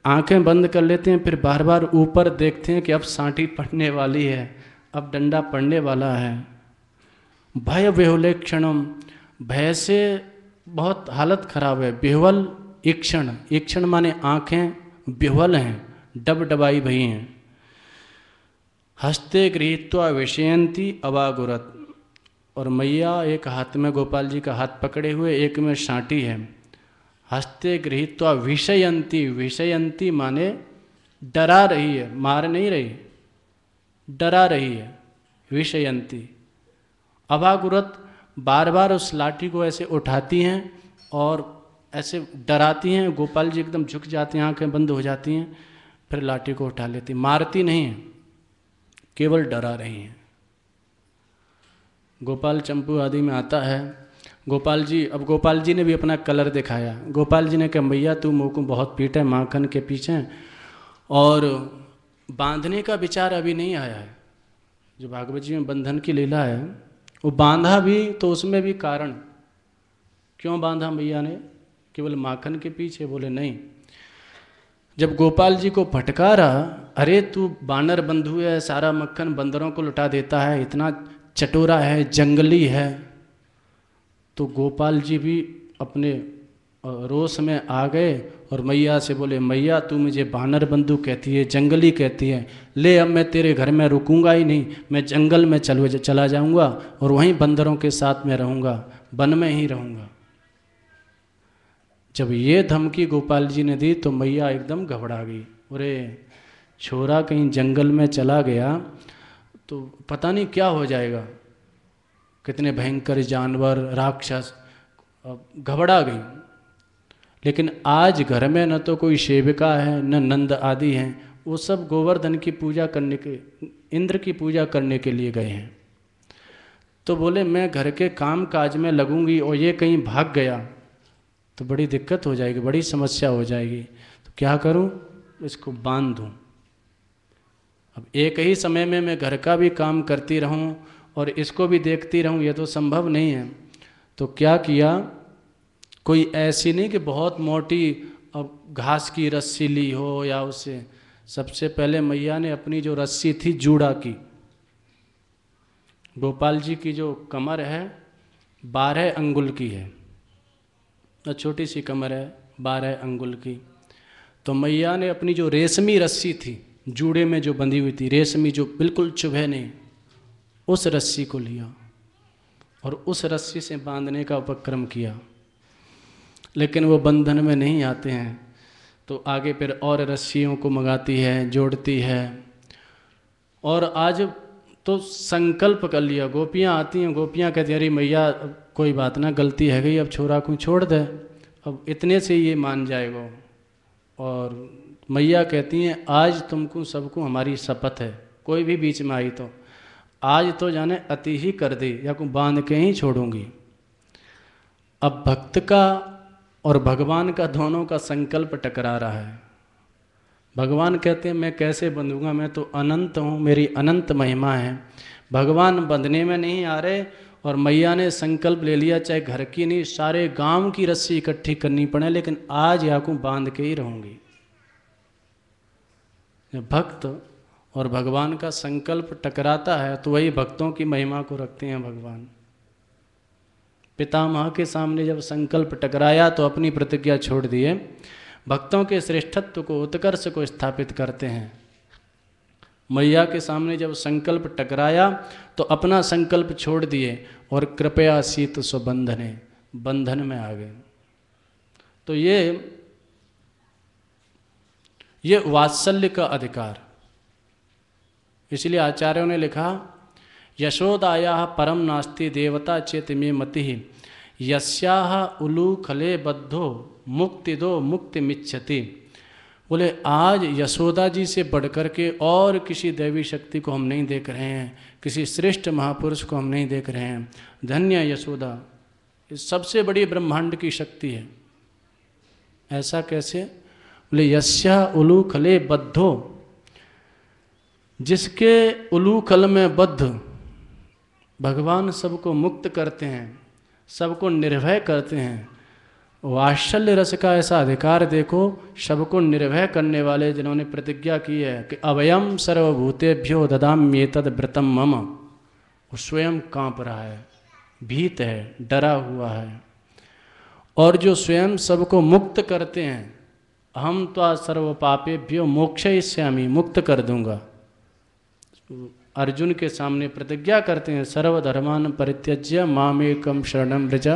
आंखें बंद कर लेते हैं, फिर बार बार ऊपर देखते हैं कि अब सांटी पड़ने वाली है, अब डंडा पड़ने वाला है। भय विहुलेक्षणम, भय से बहुत हालत खराब है। बिहुल ईक्षण, ईक्षण माने आँखें बिहुल हैं, डबडबाई भई हैं। हस्ते गृहीत्वा विषयंती अवागुरत, और मैया एक हाथ में गोपाल जी का हाथ पकड़े हुए, एक में साँटी है। हस्ते गृहीत्वा विषयंती, विषयंती माने डरा रही है, मार नहीं रही, डरा रही है, विषयंती। अवागुरत, बार बार उस लाठी को ऐसे उठाती हैं और ऐसे डराती हैं। गोपाल जी एकदम झुक जाते हैं, आंखें बंद हो जाती हैं, फिर लाठी को उठा लेती, मारती नहीं हैं, केवल डरा रही हैं। गोपाल चंपू आदि में आता है, गोपाल जी, अब गोपाल जी ने भी अपना कलर दिखाया। गोपाल जी ने कहा मैया तू मुँह को बहुत पीटा है माखन के पीछे, और बांधने का विचार अभी नहीं आया है। जो भागवत जी में बंधन की लीला है, वो बांधा भी तो उसमें भी कारण, क्यों बांधा मैया ने, केवल माखन के पीछे? बोले नहीं, जब गोपाल जी को फटकारा, अरे तू बानर बंधु है, सारा मक्खन बंदरों को लुटा देता है, इतना चटोरा है, जंगली है, तो गोपाल जी भी अपने रोष में आ गए और मैया से बोले मैया तू मुझे बानर बंधु कहती है, जंगली कहती है, ले अब मैं तेरे घर में रुकूंगा ही नहीं, मैं जंगल में चला जाऊंगा और वहीं बंदरों के साथ में रहूंगा, वन में ही रहूंगा। जब ये धमकी गोपाल जी ने दी तो मैया एकदम घबरा गई। अरे छोरा कहीं जंगल में चला गया तो पता नहीं क्या हो जाएगा, कितने भयंकर जानवर, राक्षस, घबरा गई। लेकिन आज घर में न तो कोई सेविका है न नंद आदि हैं, वो सब गोवर्धन की पूजा करने के, इंद्र की पूजा करने के लिए गए हैं। तो बोले मैं घर के काम काज में लगूंगी और ये कहीं भाग गया तो बड़ी दिक्कत हो जाएगी, बड़ी समस्या हो जाएगी, तो क्या करूं, इसको बांध दूं। अब एक ही समय में मैं घर का भी काम करती रहूं और इसको भी देखती रहूं, ये तो संभव नहीं है। तो क्या किया, कोई ऐसी नहीं कि बहुत मोटी अब घास की रस्सी ली हो या उससे, सबसे पहले मैया ने अपनी जो रस्सी थी जूड़ा की, गोपाल जी की जो कमर है 12 अंगुल की है, छोटी सी कमर है 12 अंगुल की, तो मैया ने अपनी जो रेशमी रस्सी थी जूड़े में जो बंधी हुई थी, रेशमी जो बिल्कुल चुभे नहीं, उस रस्सी को लिया और उस रस्सी से बांधने का उपक्रम किया। लेकिन वो बंधन में नहीं आते हैं तो आगे फिर और रस्सियों को मंगाती है, जोड़ती है। और आज तो संकल्प कर लिया, गोपियाँ आती हैं, गोपियाँ कहती हैं अरे मैया कोई बात ना, गलती है गई, अब छोरा को छोड़ दे, अब इतने से ये मान जाएगा। और मैया कहती हैं आज तुमको सबको हमारी शपथ है, कोई भी बीच में आई तो आज तो जाने अति ही कर दी या को बांध के ही छोड़ूंगी। अब भक्त का और भगवान का दोनों का संकल्प टकरा रहा है। भगवान कहते हैं मैं कैसे बंधूंगा, मैं तो अनंत हूँ, मेरी अनंत महिमा है। भगवान बंधने में नहीं आ रहे और मैया ने संकल्प ले लिया चाहे घर की नहीं सारे गांव की रस्सी इकट्ठी करनी पड़े, लेकिन आज याकू बांध के ही रहूंगी। जब भक्त और भगवान का संकल्प टकराता है तो वही भक्तों की महिमा को रखते हैं भगवान। पितामह के सामने जब संकल्प टकराया तो अपनी प्रतिज्ञा छोड़ दिए, भक्तों के श्रेष्ठत्व को, उत्कर्ष को स्थापित करते हैं। मैया के सामने जब संकल्प टकराया तो अपना संकल्प छोड़ दिए और कृपया शीत स्वबंधने, बंधन में आ गए। तो ये वात्सल्य का अधिकार, इसलिए आचार्यों ने लिखा यशोदाया परम नास्ति देवता चेत में मति यस्याह उलूखले बद्धो मुक्ति दो मुक्ति मिच्छति। बोले आज यशोदा जी से बढ़कर के और किसी दैवी शक्ति को हम नहीं देख रहे हैं, किसी श्रेष्ठ महापुरुष को हम नहीं देख रहे हैं। धन्य यशोदा, इस सबसे बड़ी ब्रह्मांड की शक्ति है। ऐसा कैसे? बोले यस्या उलूखले बद्धो, जिसके उलूखल में बद्ध भगवान सबको मुक्त करते हैं, सबको निर्भय करते हैं। वात्सल्य रस का ऐसा अधिकार देखो, सबको निर्भय करने वाले जिन्होंने प्रतिज्ञा की है कि अवयम सर्वभूतेभ्यो ददाम्येतद् व्रतम मम, वो स्वयं कांप रहा है। भीत है, डरा हुआ है। और जो स्वयं सबको मुक्त करते हैं, हम त्वा सर्व पापेभ्यो मोक्षयिष्यामि, मुक्त कर दूंगा, अर्जुन के सामने प्रतिज्ञा करते हैं, सर्वधर्मान परित्यज्य मामेकम शरणं व्रज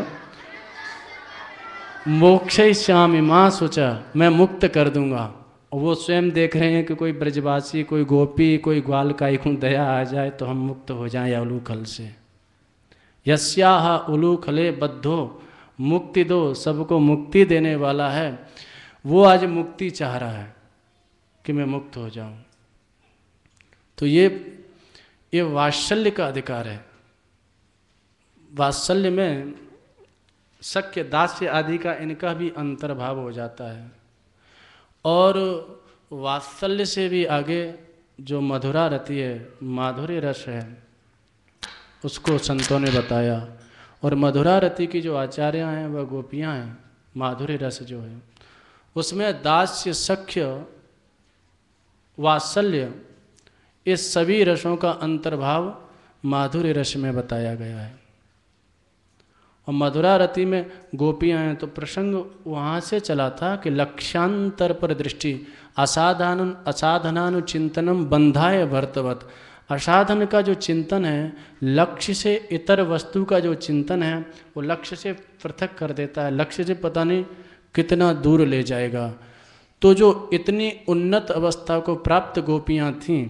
मोक्षयिष्यामि मां शुचा, मैं मुक्त कर दूंगा। और वो स्वयं देख रहे हैं कि कोई ब्रजवासी, कोई गोपी, कोई ग्वालकाई को दया आ जाए तो हम मुक्त हो जाएं उलूखल से। यस्याह उलूखले बद्धो मुक्ति दो, सबको मुक्ति देने वाला है, वो आज मुक्ति चाह रहा है कि मैं मुक्त हो जाऊं। तो ये वात्सल्य का अधिकार है। वात्सल्य में सख्य, दास्य आदि का इनका भी अंतर्भाव हो जाता है। और वात्सल्य से भी आगे जो मधुरा रति है, माधुर्य रस है, उसको संतों ने बताया। और मधुरा रति की जो आचार्य हैं वह गोपियां हैं। माधुर्य रस जो है उसमें दास्य, सख्य, वात्सल्य, इस सभी रसों का अंतर्भाव माधुर्य रस में बताया गया है। और मधुरा रति में गोपियां हैं तो प्रसंग वहाँ से चला था कि लक्ष्यांतर पर दृष्टि, असाधनानुचिंतनम बंधाय भर्तवत। असाधन का जो चिंतन है, लक्ष्य से इतर वस्तु का जो चिंतन है, वो लक्ष्य से पृथक कर देता है, लक्ष्य से पता नहीं कितना दूर ले जाएगा। तो जो इतनी उन्नत अवस्था को प्राप्त गोपियां थीं,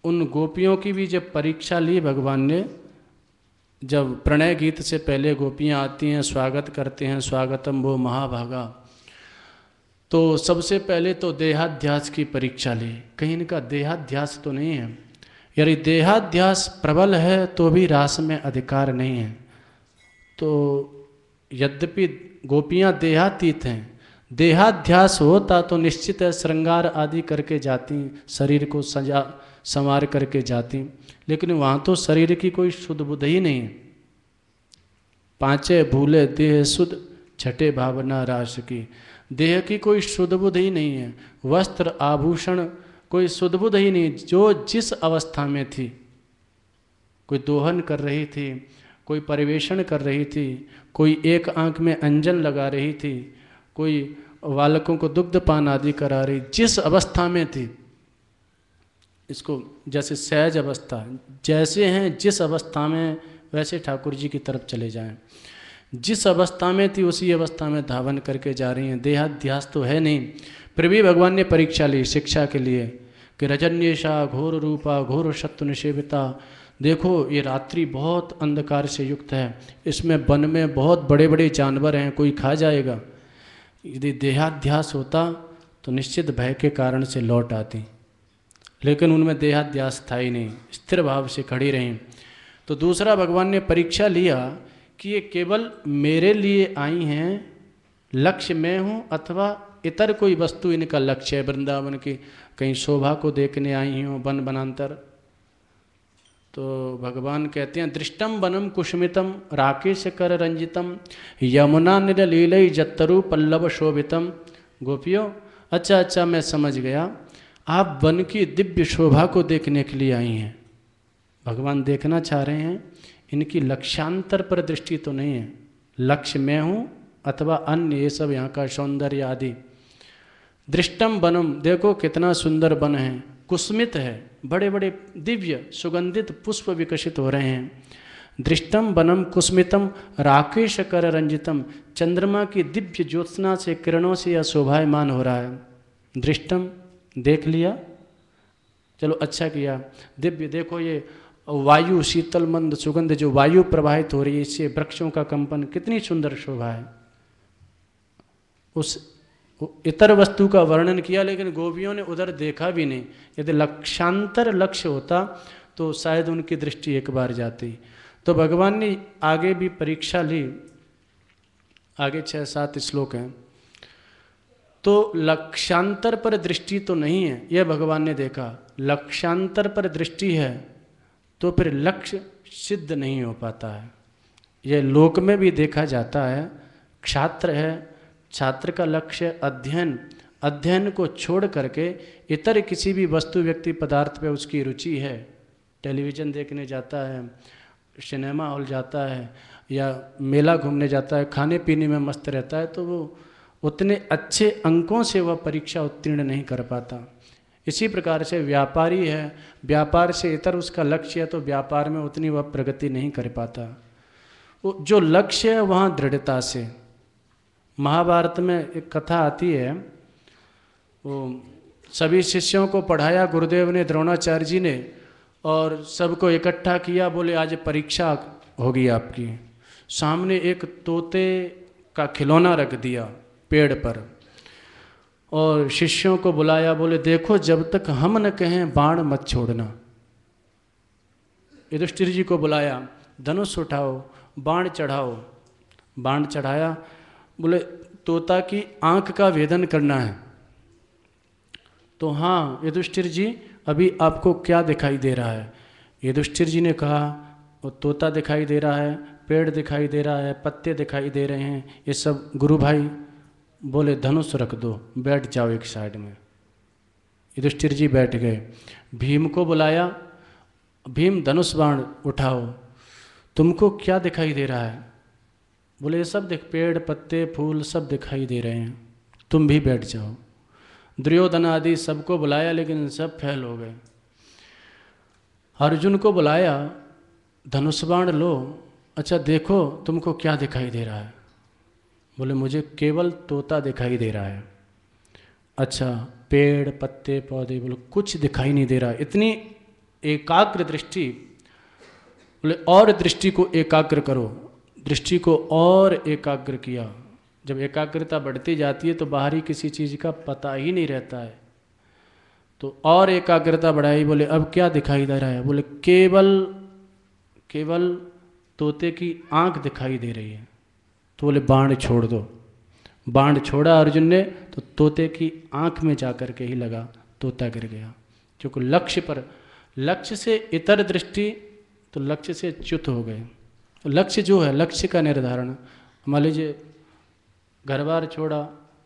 उन गोपियों की भी जब परीक्षा ली भगवान ने, जब प्रणय गीत से पहले गोपियां आती हैं, स्वागत करते हैं, स्वागतम वो महाभागा, तो सबसे पहले तो देहाध्यास की परीक्षा ली। कहीं इनका देहाध्यास तो नहीं है। यदि देहाध्यास प्रबल है तो भी रास में अधिकार नहीं है। तो यद्यपि गोपियां देहातीत हैं, देहाध्यास होता तो निश्चित है श्रृंगार आदि करके जाती, शरीर को सजा संवार करके जाती, लेकिन वहाँ तो शरीर की कोई शुद्ध बुद्ध ही नहीं है। पांचे भूले देह शुद्ध, छठे भावना रास की। देह की कोई शुद्ध बुद्ध ही नहीं है, वस्त्र आभूषण कोई शुद्ध बुद्ध ही नहीं। जो जिस अवस्था में थी, कोई दोहन कर रही थी, कोई परिवेषण कर रही थी, कोई एक आंख में अंजन लगा रही थी, कोई बालकों को दुग्धपान आदि करा रही, जिस अवस्था में थी, इसको जैसे सहज अवस्था, जैसे हैं जिस अवस्था में, वैसे ठाकुर जी की तरफ चले जाएं। जिस अवस्था में थी उसी अवस्था में धावन करके जा रही हैं। देहाध्यास तो है नहीं। फिर भी भगवान ने परीक्षा ली शिक्षा के लिए कि रजन्येशा घोर रूपा घोर शत्रु निषेविता, देखो ये रात्रि बहुत अंधकार से युक्त है, इसमें वन में बहुत बड़े बड़े जानवर हैं, कोई खा जाएगा। यदि देहाध्यास होता तो निश्चित भय के कारण से लौट आती, लेकिन उनमें देहाध्यास था ही नहीं, स्थिर भाव से खड़ी रहीं। तो दूसरा भगवान ने परीक्षा लिया कि ये केवल मेरे लिए आई हैं, लक्ष्य मैं हूँ अथवा इतर कोई वस्तु इनका लक्ष्य है, वृंदावन की कहीं शोभा को देखने आई हूँ, वन वनांतर। तो भगवान कहते हैं दृष्टम वनम कुष्मितम राकेश कर रंजितम यमुना निरलीलई जत्तरु पल्लव शोभितम। गोपियों, अच्छा मैं समझ गया, आप वन की दिव्य शोभा को देखने के लिए आई हैं। भगवान देखना चाह रहे हैं, इनकी लक्ष्यांतर पर दृष्टि तो नहीं है, लक्ष्य मैं हूँ अथवा अन्य ये सब यहाँ का सौंदर्य आदि। दृष्टम वनम, देखो कितना सुंदर वन है, कुस्मित है, बड़े बड़े दिव्य सुगंधित पुष्प विकसित हो रहे हैं। दृष्टम वनम कुस्मितम राकेश कर रंजितम, चंद्रमा की दिव्य ज्योत्सना से किरणों से यह शोभायमान हो रहा है। दृष्टम, देख लिया, चलो अच्छा किया। दिव्य, देखो ये वायु शीतल मंद सुगंध जो वायु प्रवाहित हो रही है, इससे वृक्षों का कंपन, कितनी सुंदर शोभा है। उस इतर वस्तु का वर्णन किया, लेकिन गोपियों ने उधर देखा भी नहीं। यदि लक्ष्यांतर लक्ष्य होता तो शायद उनकी दृष्टि एक बार जाती। तो भगवान ने आगे भी परीक्षा ली, आगे 6-7 श्लोक हैं। तो लक्ष्यांतर पर दृष्टि तो नहीं है, यह भगवान ने देखा। लक्ष्यांतर पर दृष्टि है तो फिर लक्ष्य सिद्ध नहीं हो पाता है। यह लोक में भी देखा जाता है। छात्र है, छात्र का लक्ष्य अध्ययन, अध्ययन को छोड़ करके इतर किसी भी वस्तु व्यक्ति पदार्थ पे उसकी रुचि है, टेलीविज़न देखने जाता है, सिनेमा हॉल जाता है या मेला घूमने जाता है, खाने पीने में मस्त रहता है, तो वो उतने अच्छे अंकों से वह परीक्षा उत्तीर्ण नहीं कर पाता। इसी प्रकार से व्यापारी है, व्यापार से इतर उसका लक्ष्य है, तो व्यापार में उतनी वह प्रगति नहीं कर पाता। वो जो लक्ष्य है वहाँ दृढ़ता से। महाभारत में एक कथा आती है, वो सभी शिष्यों को पढ़ाया गुरुदेव ने, द्रोणाचार्य जी ने, और सबको इकट्ठा किया, बोले आज परीक्षा होगी आपकी। सामने एक तोते का खिलौना रख दिया पेड़ पर और शिष्यों को बुलाया, बोले देखो जब तक हम न कहें बाण मत छोड़ना। युधिष्ठिर जी को बुलाया, धनुष उठाओ, बाण चढ़ाओ। बाण चढ़ाया, बोले तोता की आंख का भेदन करना है। तो हाँ युधिष्ठिर जी, अभी आपको क्या दिखाई दे रहा है? युधिष्ठिर जी ने कहा, वो तोता दिखाई दे रहा है, पेड़ दिखाई दे रहा है, पत्ते दिखाई दे रहे हैं, ये सब। गुरु भाई बोले धनुष रख दो, बैठ जाओ एक साइड में। युधिष्ठिर जी बैठ गए। भीम को बुलाया, भीम धनुष बाण उठाओ, तुमको क्या दिखाई दे रहा है? बोले ये सब देख, पेड़ पत्ते फूल सब दिखाई दे रहे हैं, तुम भी बैठ जाओ। दुर्योधन आदि सबको बुलाया, लेकिन सब फेल हो गए। अर्जुन को बुलाया, धनुष बाण लो, अच्छा देखो तुमको क्या दिखाई दे रहा है? बोले मुझे केवल तोता दिखाई दे रहा है। अच्छा पेड़ पत्ते पौधे? बोले कुछ दिखाई नहीं दे रहा। इतनी एकाग्र दृष्टि। बोले और दृष्टि को एकाग्र करो। दृष्टि को और एकाग्र किया। जब एकाग्रता बढ़ती जाती है तो बाहरी किसी चीज़ का पता ही नहीं रहता है। तो और एकाग्रता बढ़ाई, बोले अब क्या दिखाई दे रहा है? बोले केवल तोते की आंख दिखाई दे रही है। तो बोले बाण छोड़ दो। बाण छोड़ा अर्जुन ने, तो तोते की आंख में जाकर के ही लगा, तोता गिर गया। क्योंकि लक्ष्य पर, लक्ष्य से इतर दृष्टि, तो लक्ष्य से च्युत हो गए। लक्ष्य जो है, लक्ष्य का निर्धारण, मान लीजिए घर बार छोड़ा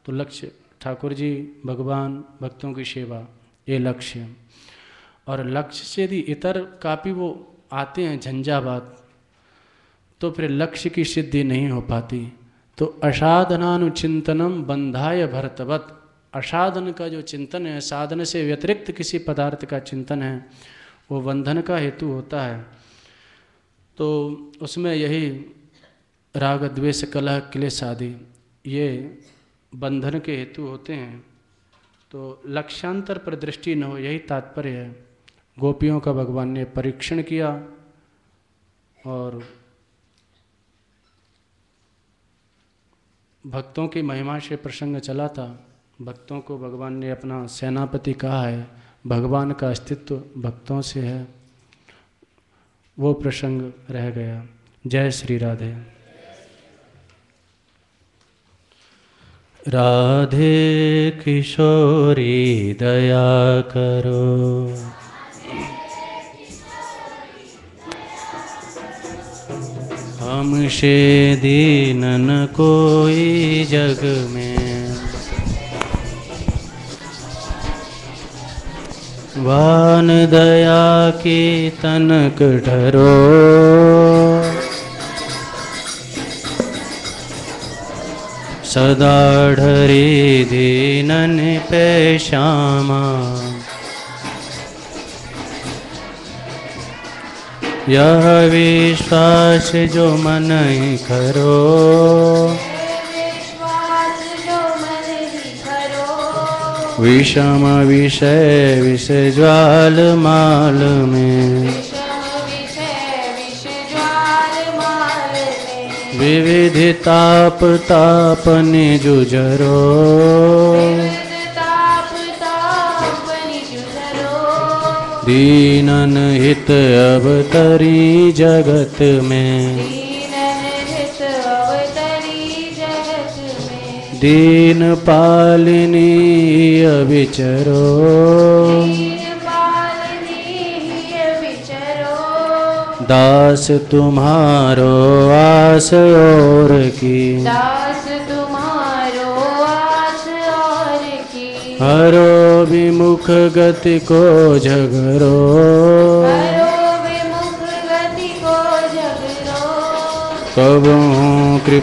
तो लक्ष्य ठाकुर जी, भगवान, भक्तों की सेवा, ये लक्ष्य। और लक्ष्य से यदि इतर काफ़ी वो आते हैं झंझावात, तो फिर लक्ष्य की सिद्धि नहीं हो पाती। तो असाधनानुचिंतनम बंधाय भरतवत। असाधन का जो चिंतन है, साधन से व्यतिरिक्त किसी पदार्थ का चिंतन है, वो बंधन का हेतु होता है। तो उसमें यही राग द्वेष कलह क्लेश आदि, ये बंधन के हेतु होते हैं। तो लक्ष्यांतर पर दृष्टि न हो, यही तात्पर्य है। गोपियों का भगवान ने परीक्षण किया और भक्तों की महिमा से प्रसंग चला था। भक्तों को भगवान ने अपना सेनापति कहा है, भगवान का अस्तित्व भक्तों से है, वो प्रसंग रह गया। जय श्री राधे। राधे किशोरी दया करो, हमसे दीन न कोई जग में, वान दया की तनक ठहरो, सदा ढरी दीनन पे श्यामा, यह विश्वास जो मन ही करो, विषम विषय विष ज्वाल माल में, विविध ताप तापनि जुझरो, दीनन हित अवतरी जगत में, दीन पालिनी अविचरो, दास तुम्हारो आस और की, दास तुम्हारो आस और की, हरो विमुख गति को झगरो, हरो विमुख गति को जग रो कब कृपा